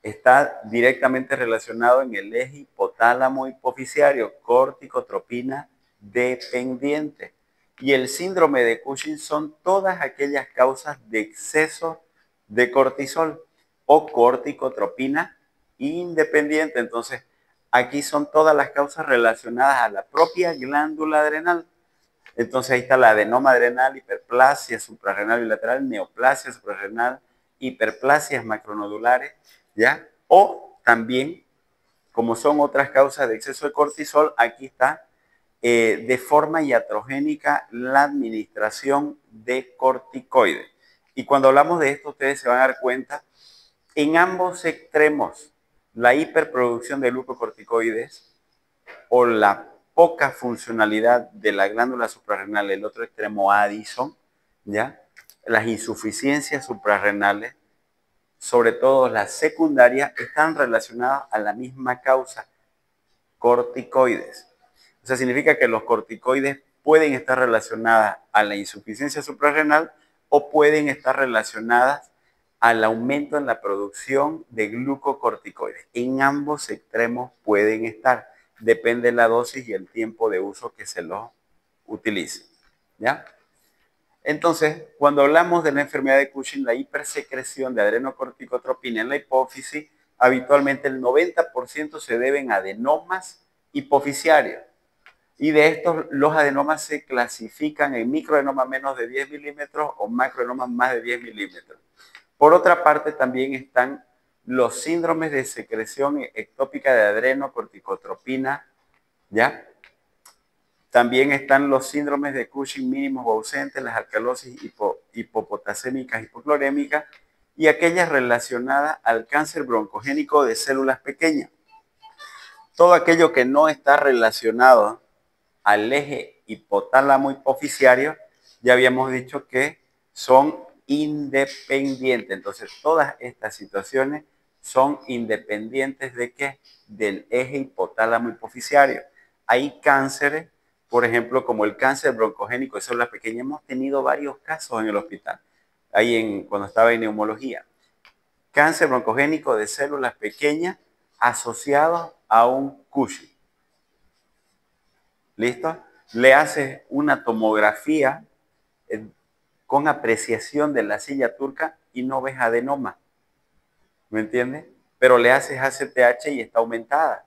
Está directamente relacionado en el eje hipotálamo hipoficiario, corticotropina dependiente. Y el síndrome de Cushing son todas aquellas causas de exceso de cortisol o corticotropina independiente. Entonces, aquí son todas las causas relacionadas a la propia glándula adrenal. Entonces ahí está la adenoma adrenal, hiperplasia suprarrenal bilateral, neoplasia suprarrenal, hiperplasias macronodulares, ¿ya? O también, como son otras causas de exceso de cortisol, aquí está de forma iatrogénica la administración de corticoides. Y cuando hablamos de esto, ustedes se van a dar cuenta, en ambos extremos, la hiperproducción de glucocorticoides o la poca funcionalidad de la glándula suprarrenal, el otro extremo Addison, ¿ya? Las insuficiencias suprarrenales, sobre todo las secundarias, están relacionadas a la misma causa, corticoides. O sea, significa que los corticoides pueden estar relacionadas a la insuficiencia suprarrenal o pueden estar relacionadas al aumento en la producción de glucocorticoides. En ambos extremos pueden estar. depende de la dosis y el tiempo de uso que se lo utilice. ¿Ya? Entonces, cuando hablamos de la enfermedad de Cushing, la hipersecreción de adrenocorticotropina en la hipófisis, habitualmente el 90% se deben a adenomas hipofisiarios. Y de estos, los adenomas se clasifican en microadenomas menos de 10 milímetros o macroadenomas más de 10 milímetros. Por otra parte, también están los síndromes de secreción ectópica de adrenocorticotropina, ¿ya? También están los síndromes de Cushing mínimos o ausentes, las alcalosis hipopotasémicas, hipoclorémicas y aquellas relacionadas al cáncer broncogénico de células pequeñas. Todo aquello que no está relacionado al eje hipotálamo hipofisiario, ya habíamos dicho que son independientes. Entonces, todas estas situaciones son independientes de qué? Del eje hipotálamo hipofisiario. Hay cánceres, por ejemplo, como el cáncer broncogénico de células pequeñas. Hemos tenido varios casos en el hospital, cuando estaba en neumología. Cáncer broncogénico de células pequeñas asociado a un Cushing. ¿Listo? Le haces una tomografía con apreciación de la silla turca y no ves adenoma. ¿Me entiendes? Pero le haces ACTH y está aumentada.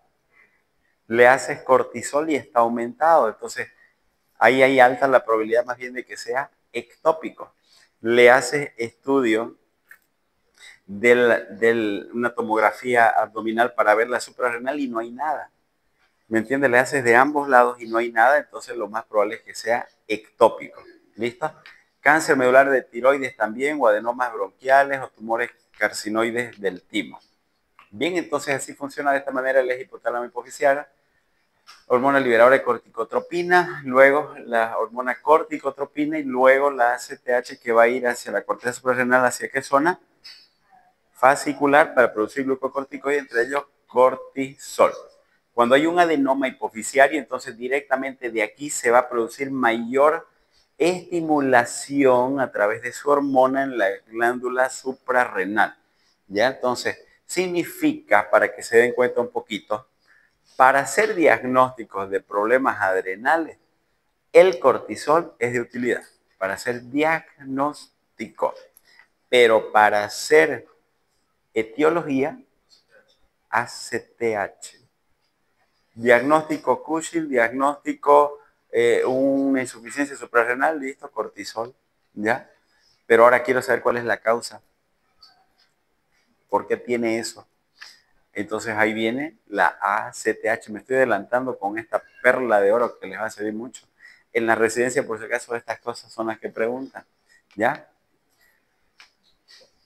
Le haces cortisol y está aumentado. Entonces, ahí hay alta la probabilidad más bien de que sea ectópico. Le haces estudio de una tomografía abdominal para ver la suprarrenal y no hay nada. ¿Me entiendes? Le haces de ambos lados y no hay nada, entonces lo más probable es que sea ectópico. ¿Listo? Cáncer medular de tiroides también, o adenomas bronquiales o tumores carcinoides del timo. Bien, entonces así funciona de esta manera el eje hipotálamo hipofisiario. Hormona liberadora de corticotropina, luego la hormona corticotropina y luego la ACTH que va a ir hacia la corteza suprarrenal. ¿Hacia qué zona? Fascicular, para producir glucocorticoides, entre ellos cortisol. Cuando hay un adenoma hipofisiario, entonces directamente de aquí se va a producir mayor estimulación a través de su hormona en la glándula suprarrenal. ¿Ya? Entonces, significa, para que se den cuenta un poquito, para hacer diagnósticos de problemas adrenales, el cortisol es de utilidad para hacer diagnóstico. Pero para hacer etiología, ACTH. Diagnóstico Cushing, diagnóstico una insuficiencia suprarrenal, listo, cortisol, ¿ya? Pero ahora quiero saber cuál es la causa. ¿Por qué tiene eso? Entonces ahí viene la ACTH. Me estoy adelantando con esta perla de oro que les va a servir mucho. En la residencia, por si acaso, estas cosas son las que preguntan, ¿ya?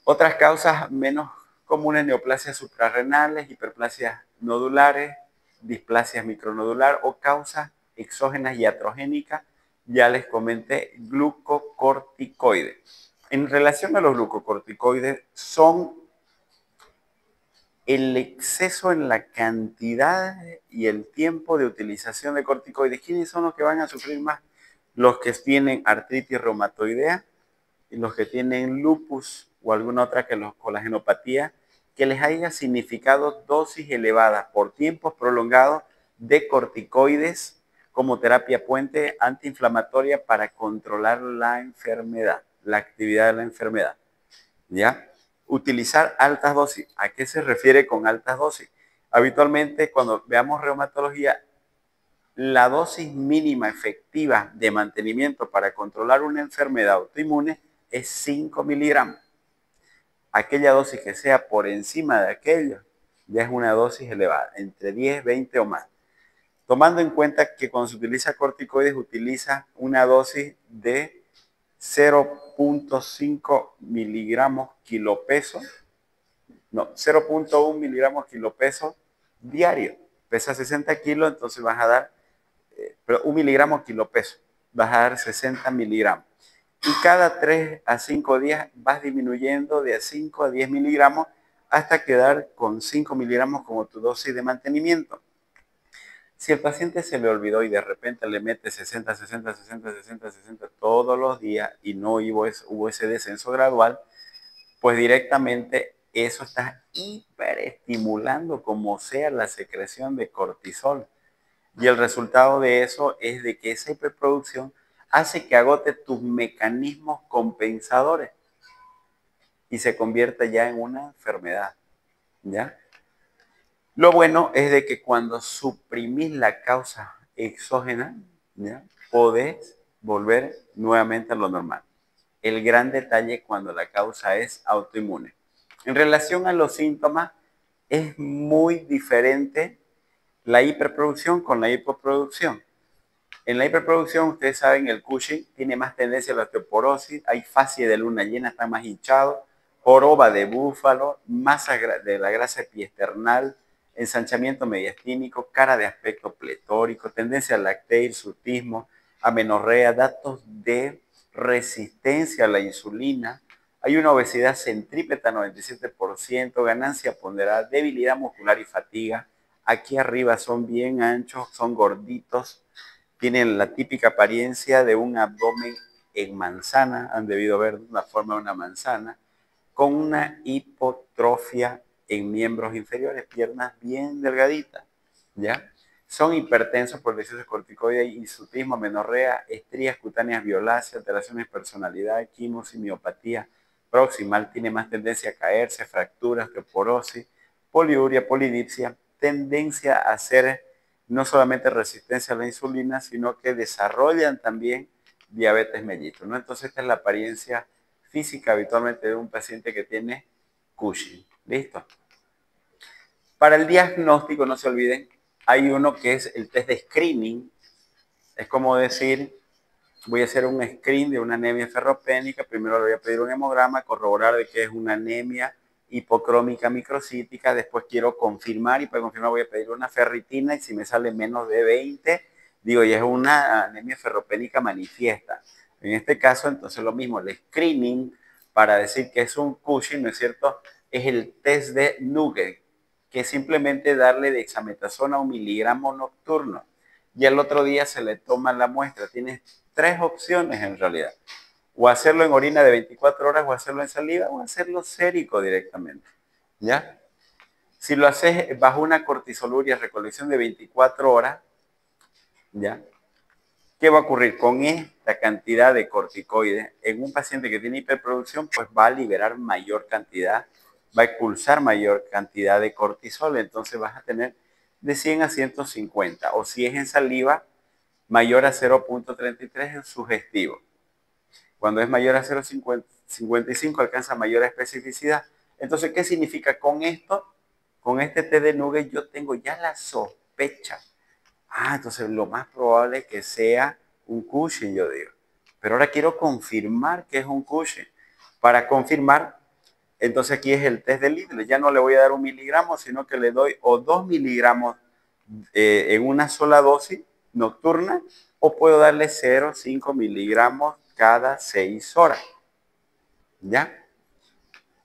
Otras causas menos comunes: neoplasias suprarrenales, hiperplasias nodulares, displasia micronodular o causas exógenas y iatrogénicas. Ya les comenté, glucocorticoides. En relación a los glucocorticoides, son el exceso en la cantidad y el tiempo de utilización de corticoides. ¿Quiénes son los que van a sufrir más? Los que tienen artritis reumatoidea y los que tienen lupus o alguna otra colagenopatía, que les haya significado dosis elevadas por tiempos prolongados de corticoides como terapia puente antiinflamatoria para controlar la enfermedad, la actividad de la enfermedad. ¿Ya? Utilizar altas dosis. ¿A qué se refiere con altas dosis? Habitualmente, cuando veamos reumatología, la dosis mínima efectiva de mantenimiento para controlar una enfermedad autoinmune es 5 miligramos. Aquella dosis que sea por encima de aquello ya es una dosis elevada, entre 10, 20 o más. Tomando en cuenta que cuando se utiliza corticoides, utiliza una dosis de 0.5 miligramos kilopeso, no, 0.1 miligramos kilopeso diario. Pesa 60 kilos, entonces vas a dar, pero 1 miligramo kilopeso, vas a dar 60 miligramos. Y cada 3 a 5 días vas disminuyendo de 5 a 10 miligramos hasta quedar con 5 miligramos como tu dosis de mantenimiento. Si el paciente se le olvidó y de repente le mete 60, 60, 60, 60, 60 todos los días y no hubo ese descenso gradual, pues directamente eso está hiperestimulando como sea la secreción de cortisol. Y el resultado de eso es de que esa hiperproducción hace que agote tus mecanismos compensadores y se convierta ya en una enfermedad, ¿ya? Lo bueno es de que cuando suprimís la causa exógena, ¿ya? Podés volver nuevamente a lo normal. El gran detalle cuando la causa es autoinmune. En relación a los síntomas, es muy diferente la hiperproducción con la hipoproducción. En la hiperproducción, ustedes saben, el Cushing tiene más tendencia a la osteoporosis, hay fascia de luna llena, está más hinchado, joroba de búfalo, masa de la grasa epiesternal, ensanchamiento mediastínico, cara de aspecto pletórico, tendencia al lactea, hirsutismo, amenorrea, datos de resistencia a la insulina, hay una obesidad centrípeta 97%, ganancia ponderada, debilidad muscular y fatiga. Aquí arriba son bien anchos, son gorditos, tienen la típica apariencia de un abdomen en manzana, han debido ver la forma de una manzana, con una hipotrofia en miembros inferiores, piernas bien delgaditas, ¿ya? Son hipertensos por exceso de corticoides, hirsutismo, amenorrea, estrías cutáneas violáceas, alteraciones de personalidad, quimos y miopatía proximal, tiene más tendencia a caerse, fracturas, osteoporosis, poliuria, polidipsia, tendencia a hacer no solamente resistencia a la insulina, sino que desarrollan también diabetes mellitus, ¿no? Entonces esta es la apariencia física habitualmente de un paciente que tiene Cushing. ¿Listo? Para el diagnóstico, no se olviden, hay uno que es el test de screening. Es como decir, voy a hacer un screen de una anemia ferropénica. Primero le voy a pedir un hemograma, corroborar de que es una anemia hipocrómica microcítica. Después quiero confirmar y para confirmar voy a pedir una ferritina y si me sale menos de 20, digo, ya es una anemia ferropénica manifiesta. En este caso, entonces lo mismo, el screening para decir que es un Cushing, ¿no es cierto? Es el test de Nugget, que es simplemente darle dexametasona 1 miligramo nocturno y al otro día se le toma la muestra. Tienes tres opciones en realidad. O hacerlo en orina de 24 horas, o hacerlo en saliva, o hacerlo sérico directamente. ¿Ya? Si lo haces bajo una cortisoluria, recolección de 24 horas, ¿ya? ¿Qué va a ocurrir? Con esta cantidad de corticoides, en un paciente que tiene hiperproducción, pues va a liberar mayor cantidad, va a expulsar mayor cantidad de cortisol, entonces vas a tener de 100 a 150, o si es en saliva, mayor a 0.33 en sugestivo. Cuando es mayor a 0.55 alcanza mayor especificidad. Entonces, ¿qué significa con esto? Con este test de Nugget yo tengo ya la sospecha. Entonces lo más probable es que sea un Cushing, yo digo. Pero ahora quiero confirmar que es un Cushing. Para confirmar, entonces aquí es el test de Lidl. Ya no le voy a dar 1 miligramo, sino que le doy o 2 miligramos en una sola dosis nocturna, o puedo darle 0,5 miligramos cada 6 horas. ¿Ya?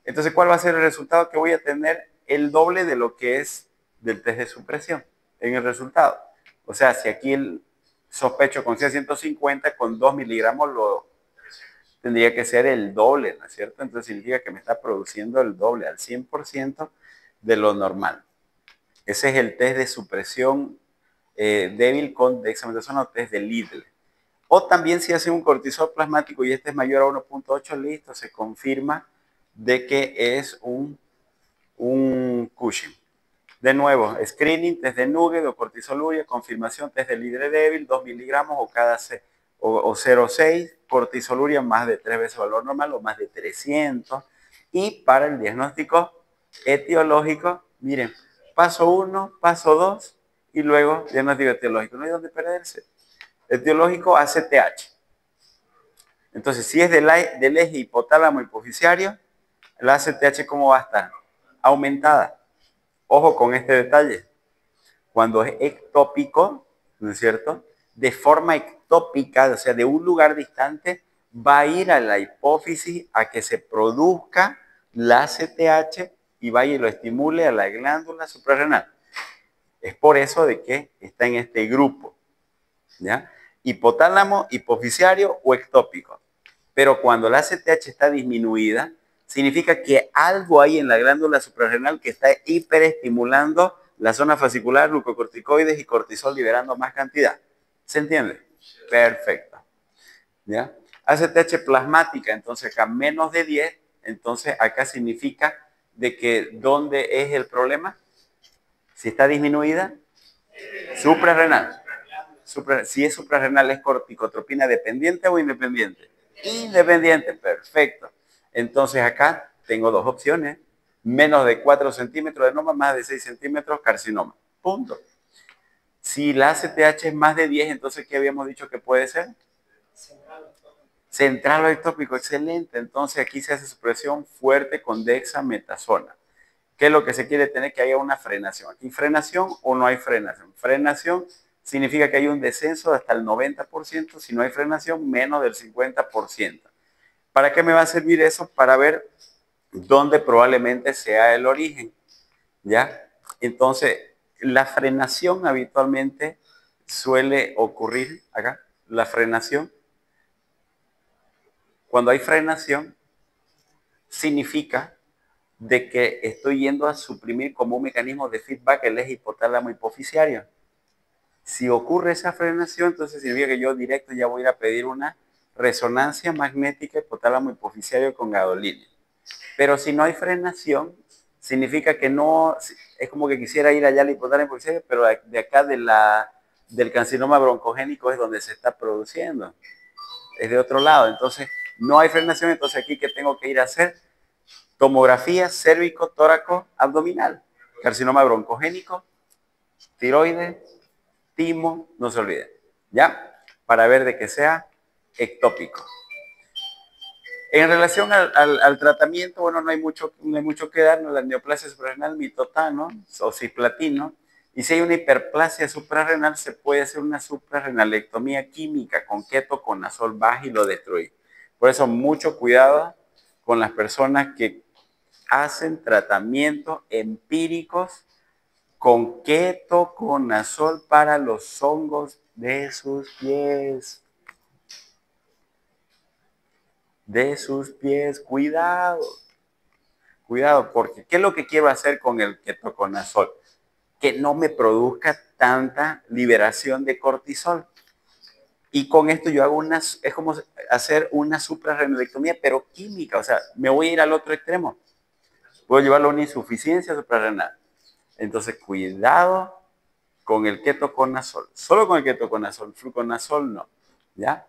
Entonces, ¿cuál va a ser el resultado? Que voy a tener el doble de lo que es del test de supresión en el resultado. O sea, si aquí el sospecho con 150, con 2 miligramos lo tendría que ser el doble, ¿no es cierto? Entonces significa que me está produciendo el doble, al 100% de lo normal. Ese es el test de supresión débil con dexametasona o test de Lidl. O también si hace un cortisol plasmático y este es mayor a 1.8, listo, se confirma de que es un Cushing. De nuevo, screening, test de Nugget o cortisoluria, confirmación, test de Lidl débil, 2 miligramos o cada o 0,6, cortisoluria más de 3 veces el valor normal o más de 300. Y para el diagnóstico etiológico, miren, paso 1, paso 2 y luego diagnóstico etiológico. No hay donde perderse. Etiológico ACTH. Entonces, si es del eje hipotálamo hipoficiario, la ACTH, ¿cómo va a estar? Aumentada. Ojo con este detalle. Cuando es ectópico, ¿no es cierto? De forma ectópica, o sea, de un lugar distante, va a ir a la hipófisis a que se produzca la ACTH y vaya y lo estimule a la glándula suprarrenal. Es por eso de que está en este grupo, ¿ya? Hipotálamo, hipoficiario o ectópico. Pero cuando la ACTH está disminuida, significa que algo hay en la glándula suprarrenal que está hiperestimulando La zona fascicular, glucocorticoides y cortisol liberando más cantidad. ¿Se entiende? Perfecto. ¿Ya? ACTH plasmática, entonces acá menos de 10, entonces acá significa de que ¿dónde es el problema? Si está disminuida, suprarrenal. Si es suprarrenal, ¿es corticotropina dependiente o independiente? Independiente, perfecto. Entonces acá tengo dos opciones. Menos de 4 centímetros de adenoma, más de 6 centímetros, carcinoma. Punto. Si la ACTH es más de 10, entonces, ¿qué habíamos dicho que puede ser? Central o ectópico, excelente. Entonces aquí se hace supresión fuerte con dexametasona. ¿Qué es lo que se quiere tener? Que haya una frenación. ¿Aquí frenación o no hay frenación? Frenación significa que hay un descenso de hasta el 90%. Si no hay frenación, menos del 50%. ¿Para qué me va a servir eso? Para ver dónde probablemente sea el origen. ¿Ya? Entonces, la frenación habitualmente suele ocurrir acá. La frenación. Cuando hay frenación, significa de que estoy yendo a suprimir como un mecanismo de feedback el eje hipotálamo hipoficiario. Si ocurre esa frenación, entonces significa que yo directo ya voy a ir a pedir una resonancia magnética hipotálamo hipoficiario con gadolínea. Pero si no hay frenación, significa que no, es como que quisiera ir allá al hipotálamo hipoficiario, pero de acá del carcinoma broncogénico es donde se está produciendo. Es de otro lado, entonces no hay frenación, entonces aquí ¿qué tengo que ir a hacer? Tomografía cérvico, tóraco, abdominal, carcinoma broncogénico, tiroides, timo, no se olviden, ¿ya? Para ver de que sea ectópico. En relación al tratamiento, bueno, no hay mucho que dar, ¿no? La neoplasia suprarrenal, mitotano o cisplatino, y si hay una hiperplasia suprarrenal, se puede hacer una suprarrenalectomía química con ketoconazol baja y lo destruye. Por eso, mucho cuidado con las personas que hacen tratamientos empíricos con ketoconazol para los hongos de sus pies. De sus pies, cuidado. Cuidado, porque ¿qué es lo que quiero hacer con el ketoconazol? Que no me produzca tanta liberación de cortisol. Y con esto yo hago es como hacer una suprarrenalectomía, pero química. O sea, me voy a ir al otro extremo. Puedo llevarlo a una insuficiencia suprarrenal. Entonces, cuidado con el ketoconazol. Solo con el ketoconazol, fluconazol no. ¿Ya?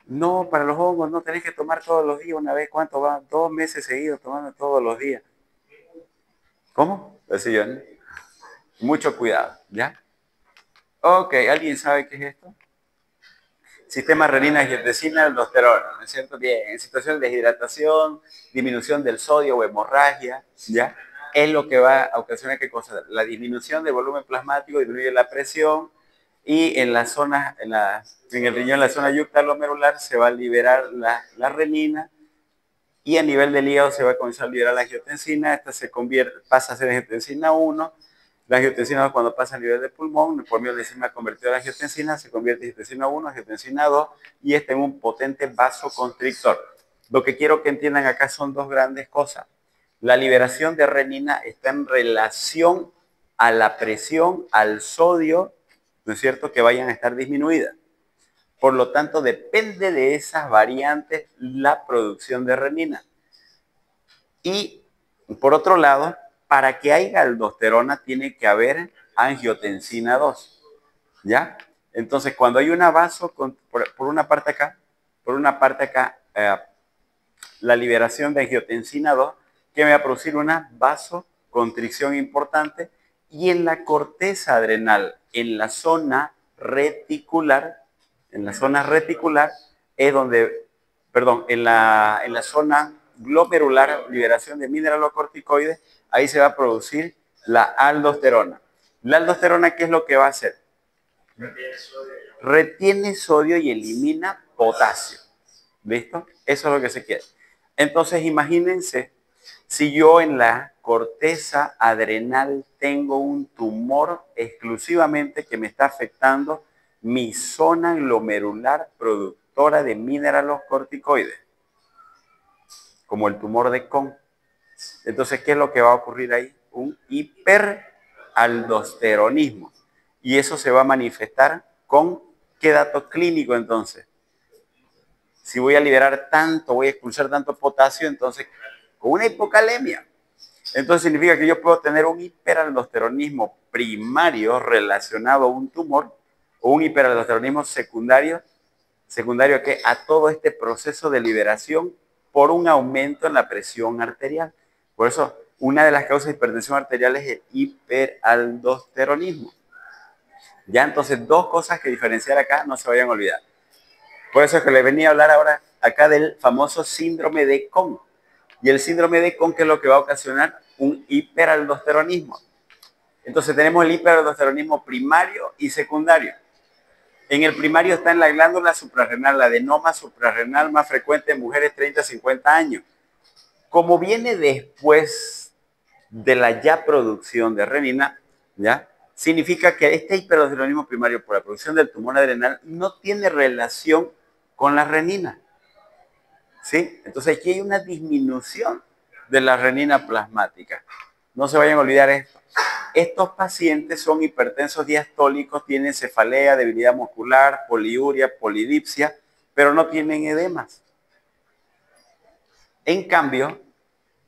No, para los hongos no tenés que tomar todos los días una vez. ¿Cuánto va? 2 meses seguidos tomando todos los días. ¿Cómo? Así yo, ¿no? Mucho cuidado, ¿ya? Ok, ¿alguien sabe qué es esto? Sistema renina-angiotensina, aldosterona, ¿no es cierto? Bien, en situación de deshidratación, disminución del sodio o hemorragia, ¿ya? Es lo que va a ocasionar qué cosa? La disminución del volumen plasmático, disminuye la presión y en la zona, en el riñón, en la zona yuctaglomerular se va a liberar la renina y a nivel del hígado se va a comenzar a liberar la angiotensina, esta pasa a ser angiotensina 1. La angiotensina 2 cuando pasa a nivel del pulmón, por medio de la enzima convertida a la angiotensina, se convierte en angiotensina 1, angiotensina 2 y este en un potente vasoconstrictor. Lo que quiero que entiendan acá son dos grandes cosas. La liberación de renina está en relación a la presión, al sodio, ¿no es cierto?, que vayan a estar disminuidas. Por lo tanto, depende de esas variantes la producción de renina. Y, por otro lado, para que haya aldosterona tiene que haber angiotensina 2, ¿ya? Entonces, cuando hay una por una parte acá, la liberación de angiotensina 2, que me va a producir una vasoconstricción importante, y en la corteza adrenal, en la zona reticular, es donde, perdón, en la zona glomerular, liberación de mineralocorticoides, ahí se va a producir la aldosterona. La aldosterona, ¿qué es lo que va a hacer? Retiene sodio y elimina potasio. ¿Listo? Eso es lo que se quiere. Entonces, imagínense, si yo en la corteza adrenal tengo un tumor exclusivamente que me está afectando mi zona glomerular productora de mineralocorticoides, como el tumor de Kohn. Entonces, ¿qué es lo que va a ocurrir ahí? Un hipertensión. hiperaldosteronismo. Y eso se va a manifestar con ¿qué dato clínico entonces? Si voy a liberar tanto, voy a expulsar tanto potasio, entonces con una hipocalemia. Entonces significa que yo puedo tener un hiperaldosteronismo primario relacionado a un tumor o un hiperaldosteronismo secundario. ¿Secundario a qué? A todo este proceso de liberación por un aumento en la presión arterial. Por eso, una de las causas de hipertensión arterial es el hiperaldosteronismo. Ya, entonces, dos cosas que diferenciar acá, no se vayan a olvidar. Por eso es que les venía a hablar ahora acá del famoso síndrome de Cohn. Y el síndrome de Cohn, ¿qué es lo que va a ocasionar? Un hiperaldosteronismo. Entonces tenemos el hiperaldosteronismo primario y secundario. En el primario está en la glándula suprarrenal, la adenoma suprarrenal más frecuente en mujeres 30 a 50 años. Como viene después de la ya producción de renina, ¿ya? Significa que este hiperaldosteronismo primario por la producción del tumor adrenal no tiene relación con la renina. ¿Sí? Entonces aquí hay una disminución de la renina plasmática. No se vayan a olvidar esto. Estos pacientes son hipertensos diastólicos, tienen cefalea, debilidad muscular, poliuria, polidipsia, pero no tienen edemas. En cambio,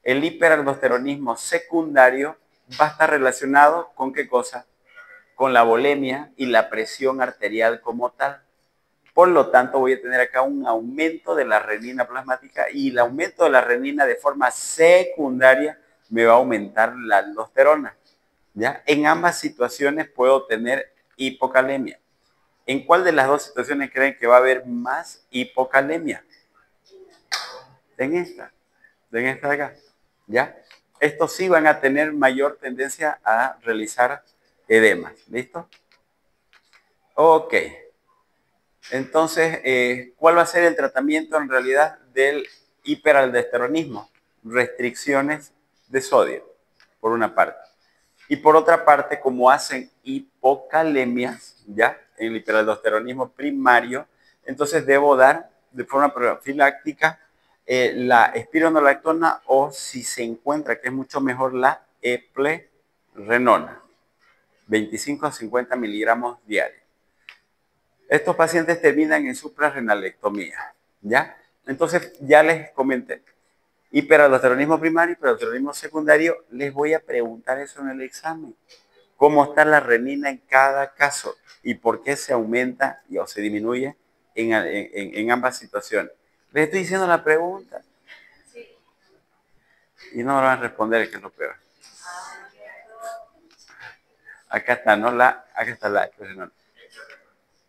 el hiperaldosteronismo secundario va a estar relacionado con ¿qué cosa? Con la volemia y la presión arterial como tal. Por lo tanto, voy a tener acá un aumento de la renina plasmática y el aumento de la renina de forma secundaria me va a aumentar la aldosterona. ¿Ya? En ambas situaciones puedo tener hipocalemia. ¿En cuál de las dos situaciones creen que va a haber más hipocalemia? En esta de acá. ¿Ya? Estos sí van a tener mayor tendencia a realizar edemas. ¿Listo? Ok. Entonces, ¿cuál va a ser el tratamiento en realidad del hiperaldosteronismo? Restricciones de sodio, por una parte. Y por otra parte, como hacen hipocalemias, ¿ya? En el hiperaldosteronismo primario, entonces debo dar de forma profiláctica la espironolactona o si se encuentra, que es mucho mejor, la eplerenona, 25 a 50 miligramos diarios. Estos pacientes terminan en suprarrenalectomía, ¿ya? Entonces, ya les comenté, hiperaldosteronismo primario, hiperaldosteronismo secundario, les voy a preguntar eso en el examen. ¿Cómo está la renina en cada caso? ¿Y por qué se aumenta o se disminuye en ambas situaciones? Les estoy diciendo la pregunta. Y no me van a responder, que es lo peor. Acá está, ¿no? Acá está la. No.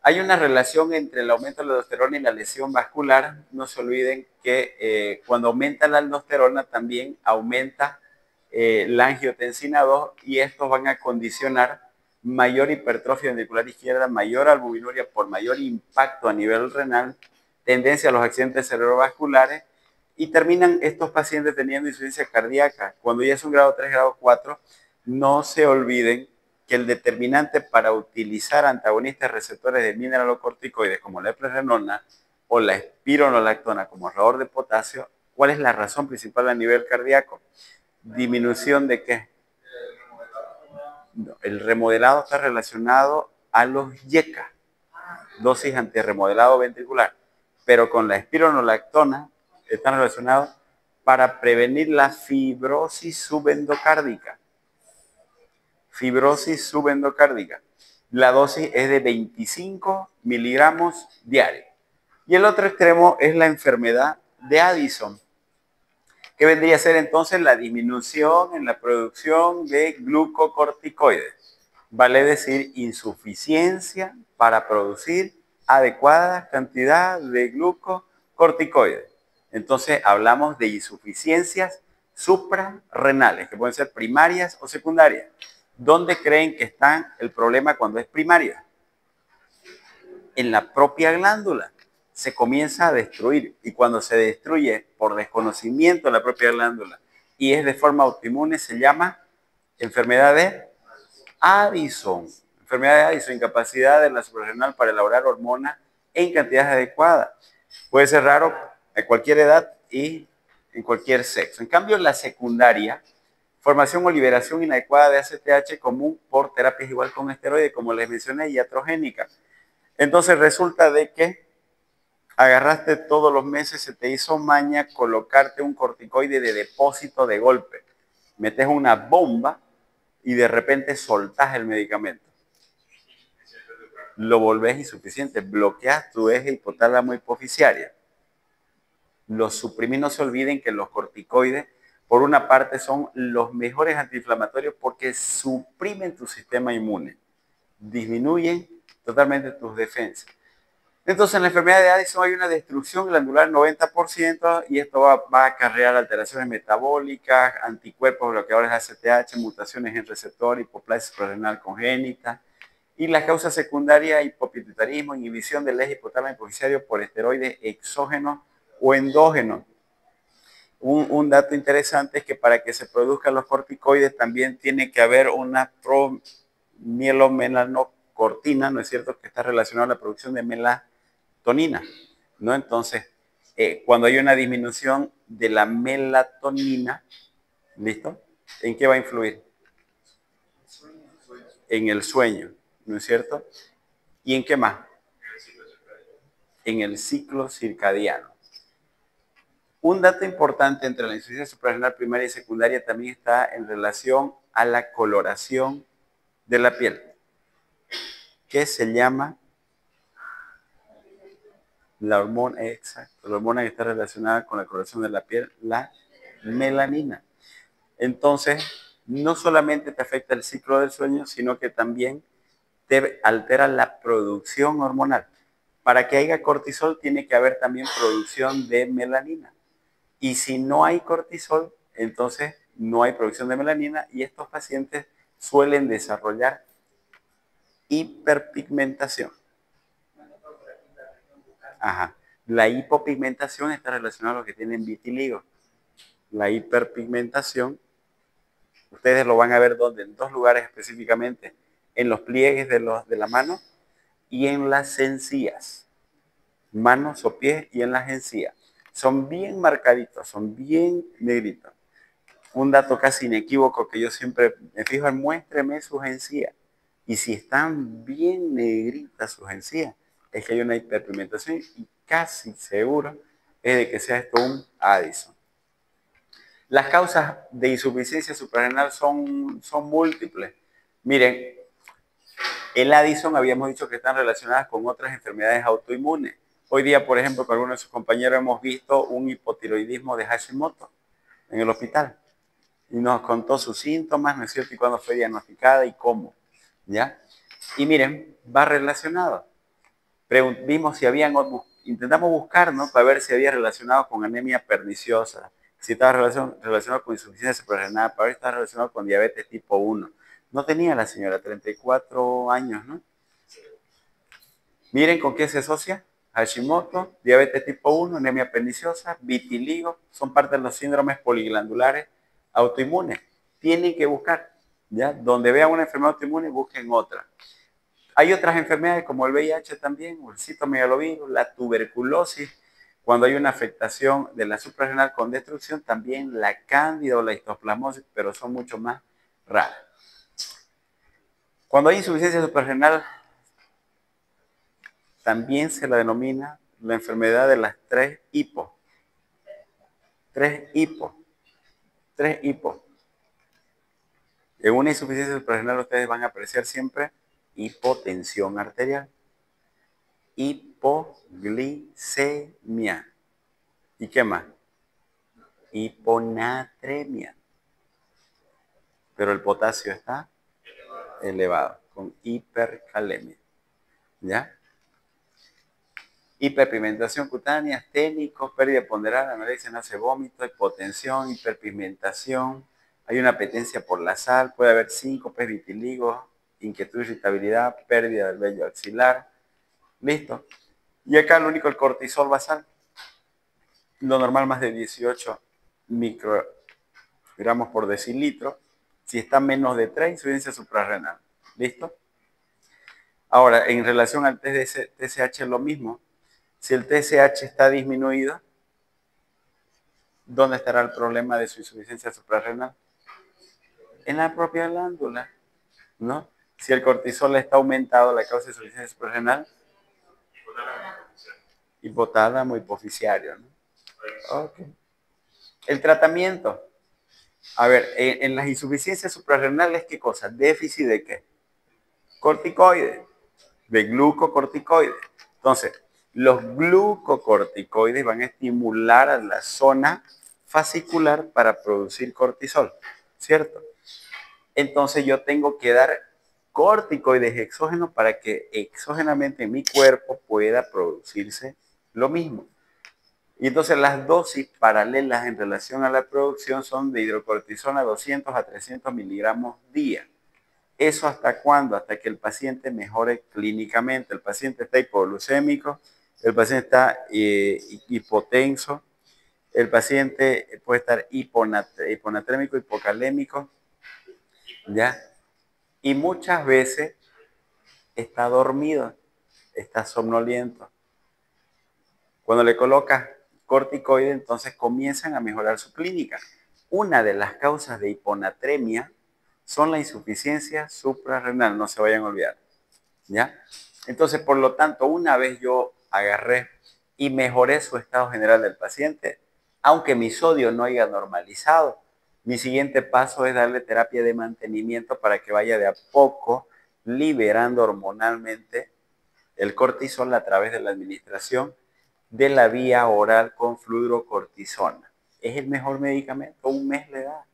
Hay una relación entre el aumento de la aldosterona y la lesión vascular. No se olviden que cuando aumenta la aldosterona también aumenta la angiotensina 2 y estos van a condicionar mayor hipertrofia ventricular izquierda, mayor albuminuria por mayor impacto a nivel renal, tendencia a los accidentes cerebrovasculares y terminan estos pacientes teniendo insuficiencia cardíaca. Cuando ya es un grado 3, grado 4, no se olviden que el determinante para utilizar antagonistas receptores de mineralocorticoides como la eplerenona o la espironolactona como ahorrador de potasio, ¿cuál es la razón principal a nivel cardíaco? ¿Disminución de qué? El remodelado está relacionado a los YECA, dosis antirremodelado ventricular, pero con la espironolactona están relacionados para prevenir la fibrosis subendocárdica. Fibrosis subendocárdica. La dosis es de 25 miligramos diarios. Y el otro extremo es la enfermedad de Addison, que vendría a ser entonces la disminución en la producción de glucocorticoides. Vale decir, insuficiencia para producir adecuada cantidad de glucocorticoides. Entonces hablamos de insuficiencias suprarrenales, que pueden ser primarias o secundarias. ¿Dónde creen que está el problema cuando es primaria? En la propia glándula. Se comienza a destruir y cuando se destruye por desconocimiento de la propia glándula y es de forma autoinmune, se llama enfermedad de Addison. Enfermedad de Addison, incapacidad de la suprarrenal para elaborar hormona en cantidades adecuadas. Puede ser raro a cualquier edad y en cualquier sexo. En cambio, la secundaria Formación o liberación inadecuada de ACTH común por terapias igual con esteroides, como les mencioné, iatrogénica. Entonces resulta de que agarraste todos los meses, se te hizo maña colocarte un corticoide de depósito de golpe. Metes una bomba y de repente soltás el medicamento. Lo volvés insuficiente, bloqueas tu eje hipotálamo hipoficiaria. Los suprimís, no se olviden que los corticoides, por una parte, son los mejores antiinflamatorios porque suprimen tu sistema inmune, disminuyen totalmente tus defensas. Entonces, en la enfermedad de Addison hay una destrucción glandular del 90% y esto va a acarrear alteraciones metabólicas, anticuerpos bloqueadores de ACTH, mutaciones en receptor, hipoplasia suprarrenal congénita y las causas secundarias, hipopituitarismo, inhibición del eje hipotálamo hipoficiario por esteroides exógenos o endógenos. Un dato interesante es que para que se produzcan los corticoides también tiene que haber una promielomelaanocortina, ¿no es cierto?, que está relacionada a la producción de melatonina, ¿no? Entonces, cuando hay una disminución de la melatonina, ¿listo? ¿En qué va a influir? En el sueño, ¿no es cierto? ¿Y en qué más? En el ciclo circadiano. Un dato importante entre la insuficiencia suprarrenal primaria y secundaria también está en relación a la coloración de la piel, que se llama la hormona, exacto, la hormona que está relacionada con la coloración de la piel, la melanina. Entonces, no solamente te afecta el ciclo del sueño, sino que también te altera la producción hormonal. Para que haya cortisol, tiene que haber también producción de melanina. Y si no hay cortisol, entonces no hay producción de melanina y estos pacientes suelen desarrollar hiperpigmentación. Ajá. La hipopigmentación está relacionada a los que tienen vitiligo. La hiperpigmentación, ustedes lo van a ver donde, en dos lugares específicamente, en los pliegues de la mano y en las encías. Manos o pies y en las encías. Son bien marcaditos, son bien negritos. Un dato casi inequívoco que yo siempre me fijo en: muéstreme sus encías. Y si están bien negritas sus encías, es que hay una hiperpigmentación y casi seguro es de que sea esto un Addison. Las causas de insuficiencia suprarrenal son múltiples. Miren, el Addison habíamos dicho que están relacionadas con otras enfermedades autoinmunes. Hoy día, por ejemplo, con algunos de sus compañeros hemos visto un hipotiroidismo de Hashimoto en el hospital. Y nos contó sus síntomas, ¿no es cierto?, y cuándo fue diagnosticada y cómo, ¿ya? Y miren, va relacionado. Vimos si intentamos buscar, ¿no?, para ver si había relacionado con anemia perniciosa, si estaba relacionado con insuficiencia suprarrenal, para ver si estaba relacionado con diabetes tipo 1. No tenía la señora, 34 años, ¿no? Miren con qué se asocia: Hashimoto, diabetes tipo 1, anemia perniciosa, vitiligo, son parte de los síndromes poliglandulares autoinmunes. Tienen que buscar, ¿ya? Donde vean una enfermedad autoinmune, busquen otra. Hay otras enfermedades como el VIH también, o el citomegalovirus, la tuberculosis, cuando hay una afectación de la suprarrenal con destrucción, también la cándida o la histoplasmosis, pero son mucho más raras. Cuando hay insuficiencia suprarrenal, también se la denomina la enfermedad de las 3 hipos. 3 hipos. 3 hipos. En una insuficiencia suprarrenal ustedes van a apreciar siempre hipotensión arterial, hipoglicemia. ¿Y qué más? Hiponatremia. Pero el potasio está elevado, con hipercalemia. ¿Ya? Hiperpigmentación cutánea, ténicos, pérdida ponderal, anorexia, náusea, vómito, hipotensión, hiperpigmentación. Hay una apetencia por la sal, puede haber síncope, vitiligo, inquietud, irritabilidad, pérdida del vello axilar. ¿Listo? Y acá lo único, el cortisol basal. Lo normal más de 18 microgramos por decilitro. Si está menos de 3, insuficiencia suprarrenal. ¿Listo? Ahora, en relación al TSH es lo mismo. Si el TSH está disminuido, ¿dónde estará el problema de su insuficiencia suprarrenal? en la propia glándula, ¿no? Si el cortisol está aumentado, la causa de insuficiencia suprarrenal, hipotálamo hipofisiario, ¿no? Okay. El tratamiento. A ver, en las insuficiencias suprarrenales, ¿qué cosa? ¿Déficit de qué? Corticoides, de glucocorticoides. Entonces, los glucocorticoides van a estimular a la zona fascicular para producir cortisol, ¿cierto? Entonces yo tengo que dar corticoides exógenos para que exógenamente en mi cuerpo pueda producirse lo mismo. Y entonces las dosis paralelas en relación a la producción son de hidrocortisona 200 a 300 miligramos día. ¿Eso hasta cuándo? Hasta que el paciente mejore clínicamente. El paciente está hipoglucémico, el paciente está hipotenso, el paciente puede estar hiponatrémico, hipocalémico, ¿ya? Y muchas veces está dormido, está somnoliento. Cuando le colocas corticoide, entonces comienzan a mejorar su clínica. Una de las causas de hiponatremia son la insuficiencia suprarrenal, no se vayan a olvidar, ¿ya? Entonces, por lo tanto, una vez yo agarré y mejoré su estado general del paciente, aunque mi sodio no haya normalizado, mi siguiente paso es darle terapia de mantenimiento para que vaya de a poco liberando hormonalmente el cortisol a través de la administración de la vía oral con fluorocortisona. Es el mejor medicamento, un mes le da.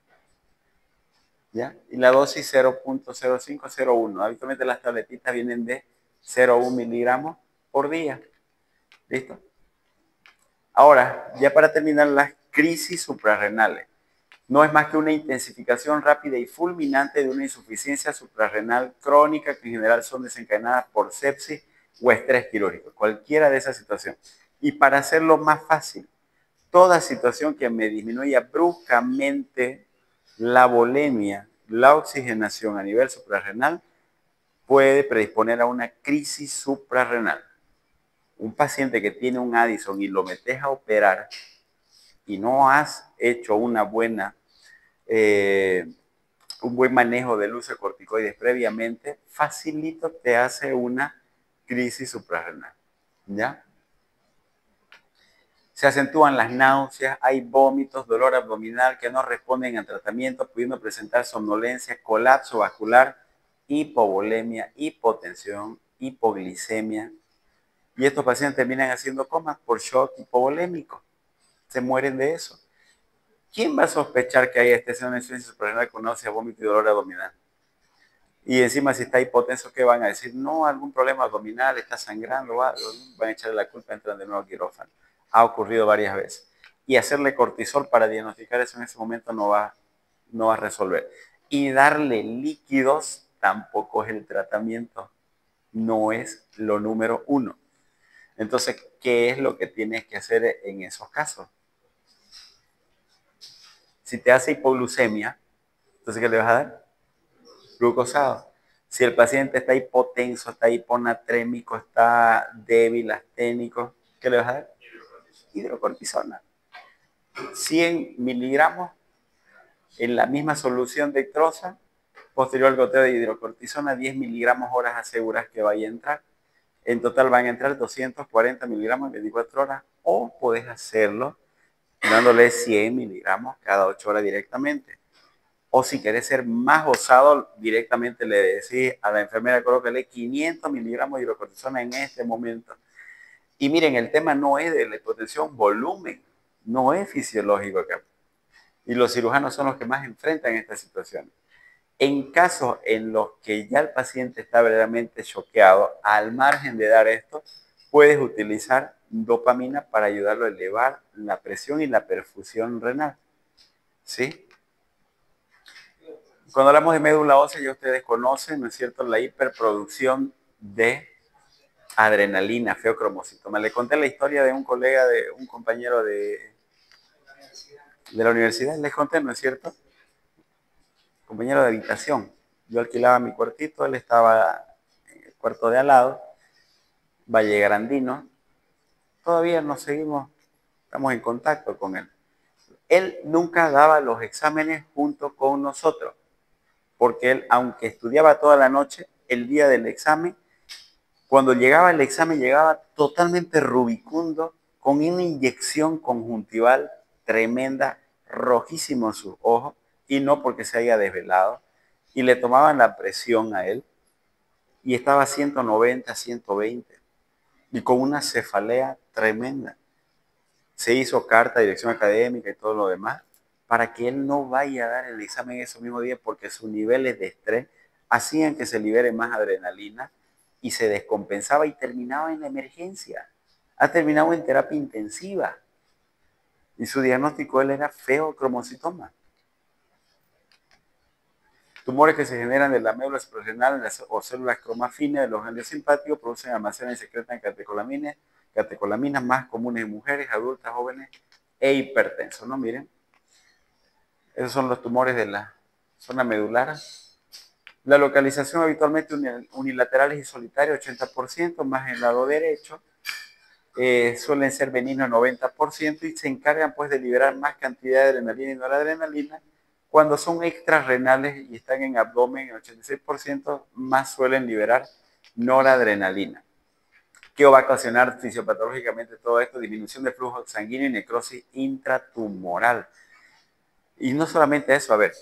¿Ya? Y la dosis 0.0501. Habitualmente las tabletitas vienen de 0.1 miligramos por día. ¿Listo? Ahora, ya para terminar, las crisis suprarrenales. No es más que una intensificación rápida y fulminante de una insuficiencia suprarrenal crónica que en general son desencadenadas por sepsis o estrés quirúrgico, cualquiera de esas situaciones. Y para hacerlo más fácil, toda situación que me disminuya bruscamente la volemia, la oxigenación a nivel suprarrenal, puede predisponer a una crisis suprarrenal. Un paciente que tiene un Addison y lo metes a operar y no has hecho una buena un buen manejo del uso de corticoides previamente, facilito te hace una crisis suprarrenal, ¿ya? Se acentúan las náuseas, hay vómitos, dolor abdominal que no responden al tratamiento, pudiendo presentar somnolencia, colapso vascular, hipovolemia, hipotensión, hipoglicemia. Y estos pacientes terminan haciendo comas por shock hipovolémico. Se mueren de eso. ¿Quién va a sospechar que hay esta insuficiencia suprarrenal con náuseas, vómito y dolor abdominal? Y encima si está hipotenso, ¿qué van a decir? No, algún problema abdominal, está sangrando o algo. Van a echarle la culpa, entran de nuevo al quirófano. Ha ocurrido varias veces. Y hacerle cortisol para diagnosticar eso en ese momento no va a resolver. Y darle líquidos tampoco es el tratamiento. No es lo número uno. Entonces, ¿qué es lo que tienes que hacer en esos casos? Si te hace hipoglucemia, entonces ¿qué le vas a dar? Glucosado. Si el paciente está hipotenso, está hiponatrémico, está débil, asténico, ¿qué le vas a dar? Hidrocortisona. 100 miligramos en la misma solución dextrosa, posterior al goteo de hidrocortisona, 10 miligramos horas aseguras que vaya a entrar. En total van a entrar 240 miligramos en 24 horas, o puedes hacerlo dándole 100 miligramos cada 8 horas directamente. O si querés ser más osado, directamente le decís a la enfermera, colócale 500 miligramos de hidrocortisona en este momento. Y miren, el tema no es de la hipotensión, volumen, no es fisiológico acá. Y los cirujanos son los que más enfrentan esta situación. En casos en los que ya el paciente está verdaderamente choqueado, al margen de dar esto, puedes utilizar dopamina para ayudarlo a elevar la presión y la perfusión renal. ¿Sí? Cuando hablamos de médula ósea, ya ustedes conocen, ¿no es cierto?, la hiperproducción de adrenalina, feocromocitoma. Le conté la historia de un colega, de un compañero de la universidad, les conté, ¿no es cierto? Compañero de habitación. Yo alquilaba mi cuartito, él estaba en el cuarto de al lado, Valle Grandino. Todavía nos seguimos, estamos en contacto con él. Él nunca daba los exámenes junto con nosotros. porque él, aunque estudiaba toda la noche, el día del examen, cuando llegaba el examen, llegaba totalmente rubicundo, con una inyección conjuntival tremenda, rojísimo en sus ojos, y no porque se haya desvelado, y le tomaban la presión a él, y estaba a 190, 120, y con una cefalea tremenda. Se hizo carta a dirección académica y todo lo demás, para que él no vaya a dar el examen ese mismo día, porque sus niveles de estrés hacían que se libere más adrenalina y se descompensaba y terminaba en la emergencia. Ha terminado en terapia intensiva. Y su diagnóstico él era feocromocitoma. Tumores que se generan de la médula suprarrenal o células cromafinas de los ganglios simpáticos producen, almacenan y secretan catecolaminas más comunes en mujeres, adultas, jóvenes e hipertensos, ¿no? Miren, esos son los tumores de la zona medular. La localización habitualmente unilaterales y solitarios, 80%, más en el lado derecho. Suelen ser benignos 90% y se encargan pues de liberar más cantidad de adrenalina y noradrenalina. Cuando son extrarrenales y están en abdomen, el 86% más suelen liberar noradrenalina. ¿Qué va a ocasionar fisiopatológicamente todo esto? Disminución de flujo sanguíneo y necrosis intratumoral. Y no solamente eso, a ver,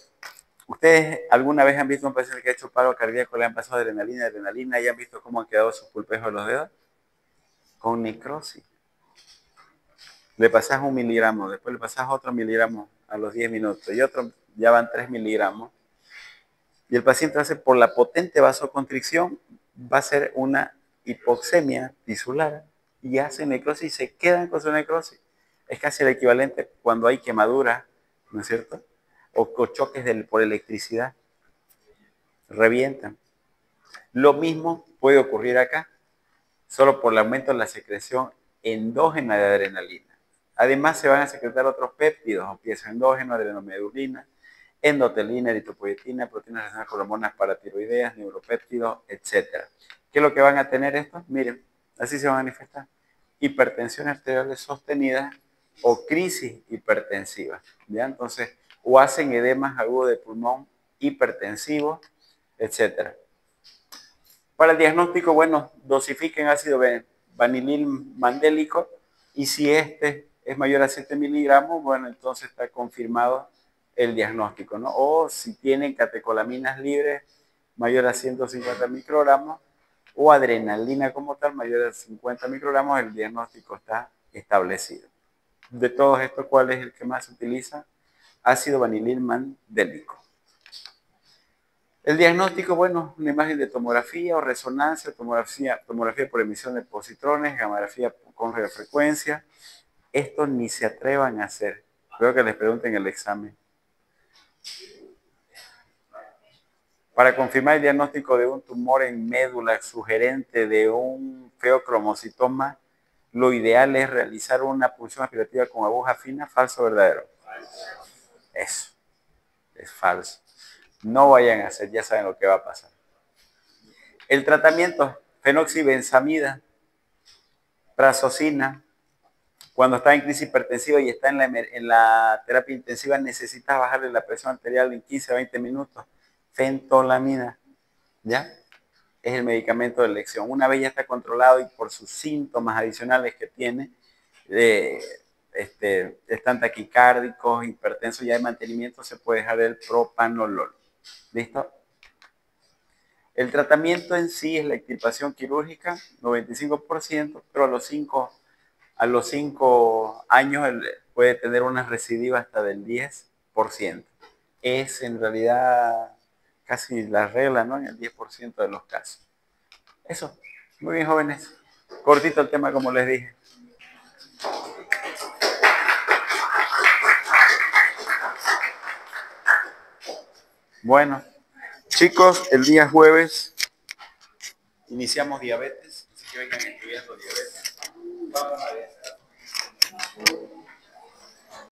¿ustedes alguna vez han visto a un paciente que ha hecho paro cardíaco, le han pasado adrenalina y han visto cómo han quedado sus pulpejos de los dedos? Con necrosis. Le pasas 1 miligramo, después le pasas otro miligramo a los 10 minutos y otro, ya van 3 miligramos. Y el paciente hace, por la potente vasoconstricción, va a ser una hipoxemia tisular y hace necrosis y se quedan con su necrosis. Es casi el equivalente cuando hay quemadura, ¿no es cierto? O choques por electricidad, revientan. Lo mismo puede ocurrir acá, solo por el aumento de la secreción endógena de adrenalina. Además, se van a secretar otros péptidos o piezas endógenos, adrenomedulina, endotelina, eritropoyetina, proteínas relacionadas con hormonas paratiroideas, neuropéptidos, etc. ¿Qué es lo que van a tener estos? Miren, así se van a manifestar. Hipertensión arterial sostenida o crisis hipertensiva. ¿Ya? Entonces, o hacen edemas agudos de pulmón hipertensivos, etc. Para el diagnóstico, bueno, dosifiquen ácido vanilil mandélico y si este es mayor a 7 miligramos, bueno, entonces está confirmado el diagnóstico, ¿no? O si tienen catecolaminas libres mayor a 150 microgramos o adrenalina como tal mayor a 50 microgramos, el diagnóstico está establecido. De todos estos, ¿cuál es el que más se utiliza? Ácido vanilil mandélico. El diagnóstico, bueno, una imagen de tomografía o resonancia, tomografía por emisión de positrones, gamografía con radiofrecuencia. Estos ni se atrevan a hacer. Creo que les pregunten el examen. Para confirmar el diagnóstico de un tumor en médula sugerente de un feocromocitoma, lo ideal es realizar una punción aspirativa con aguja fina, ¿falso o verdadero? Eso, es falso. No vayan a hacer, ya saben lo que va a pasar. El tratamiento, fenoxibenzamida, prazosina, cuando está en crisis hipertensiva y está en la terapia intensiva, necesitas bajarle la presión arterial en 15 a 20 minutos. Fentolamina, ¿ya? Es el medicamento de elección. Una vez ya está controlado y por sus síntomas adicionales que tiene, están taquicárdicos, hipertensos, ya de mantenimiento, se puede dejar el propanolol. ¿Listo? El tratamiento en sí es la extirpación quirúrgica, 95%, pero a los 5 años puede tener una recidiva hasta del 10%. Es en realidad casi la regla, ¿no? En el 10% de los casos. Eso. Muy bien, jóvenes. Cortito el tema, como les dije. Bueno, chicos, el día jueves iniciamos diabetes, así que vengan estudiando diabetes. Vamos a ver.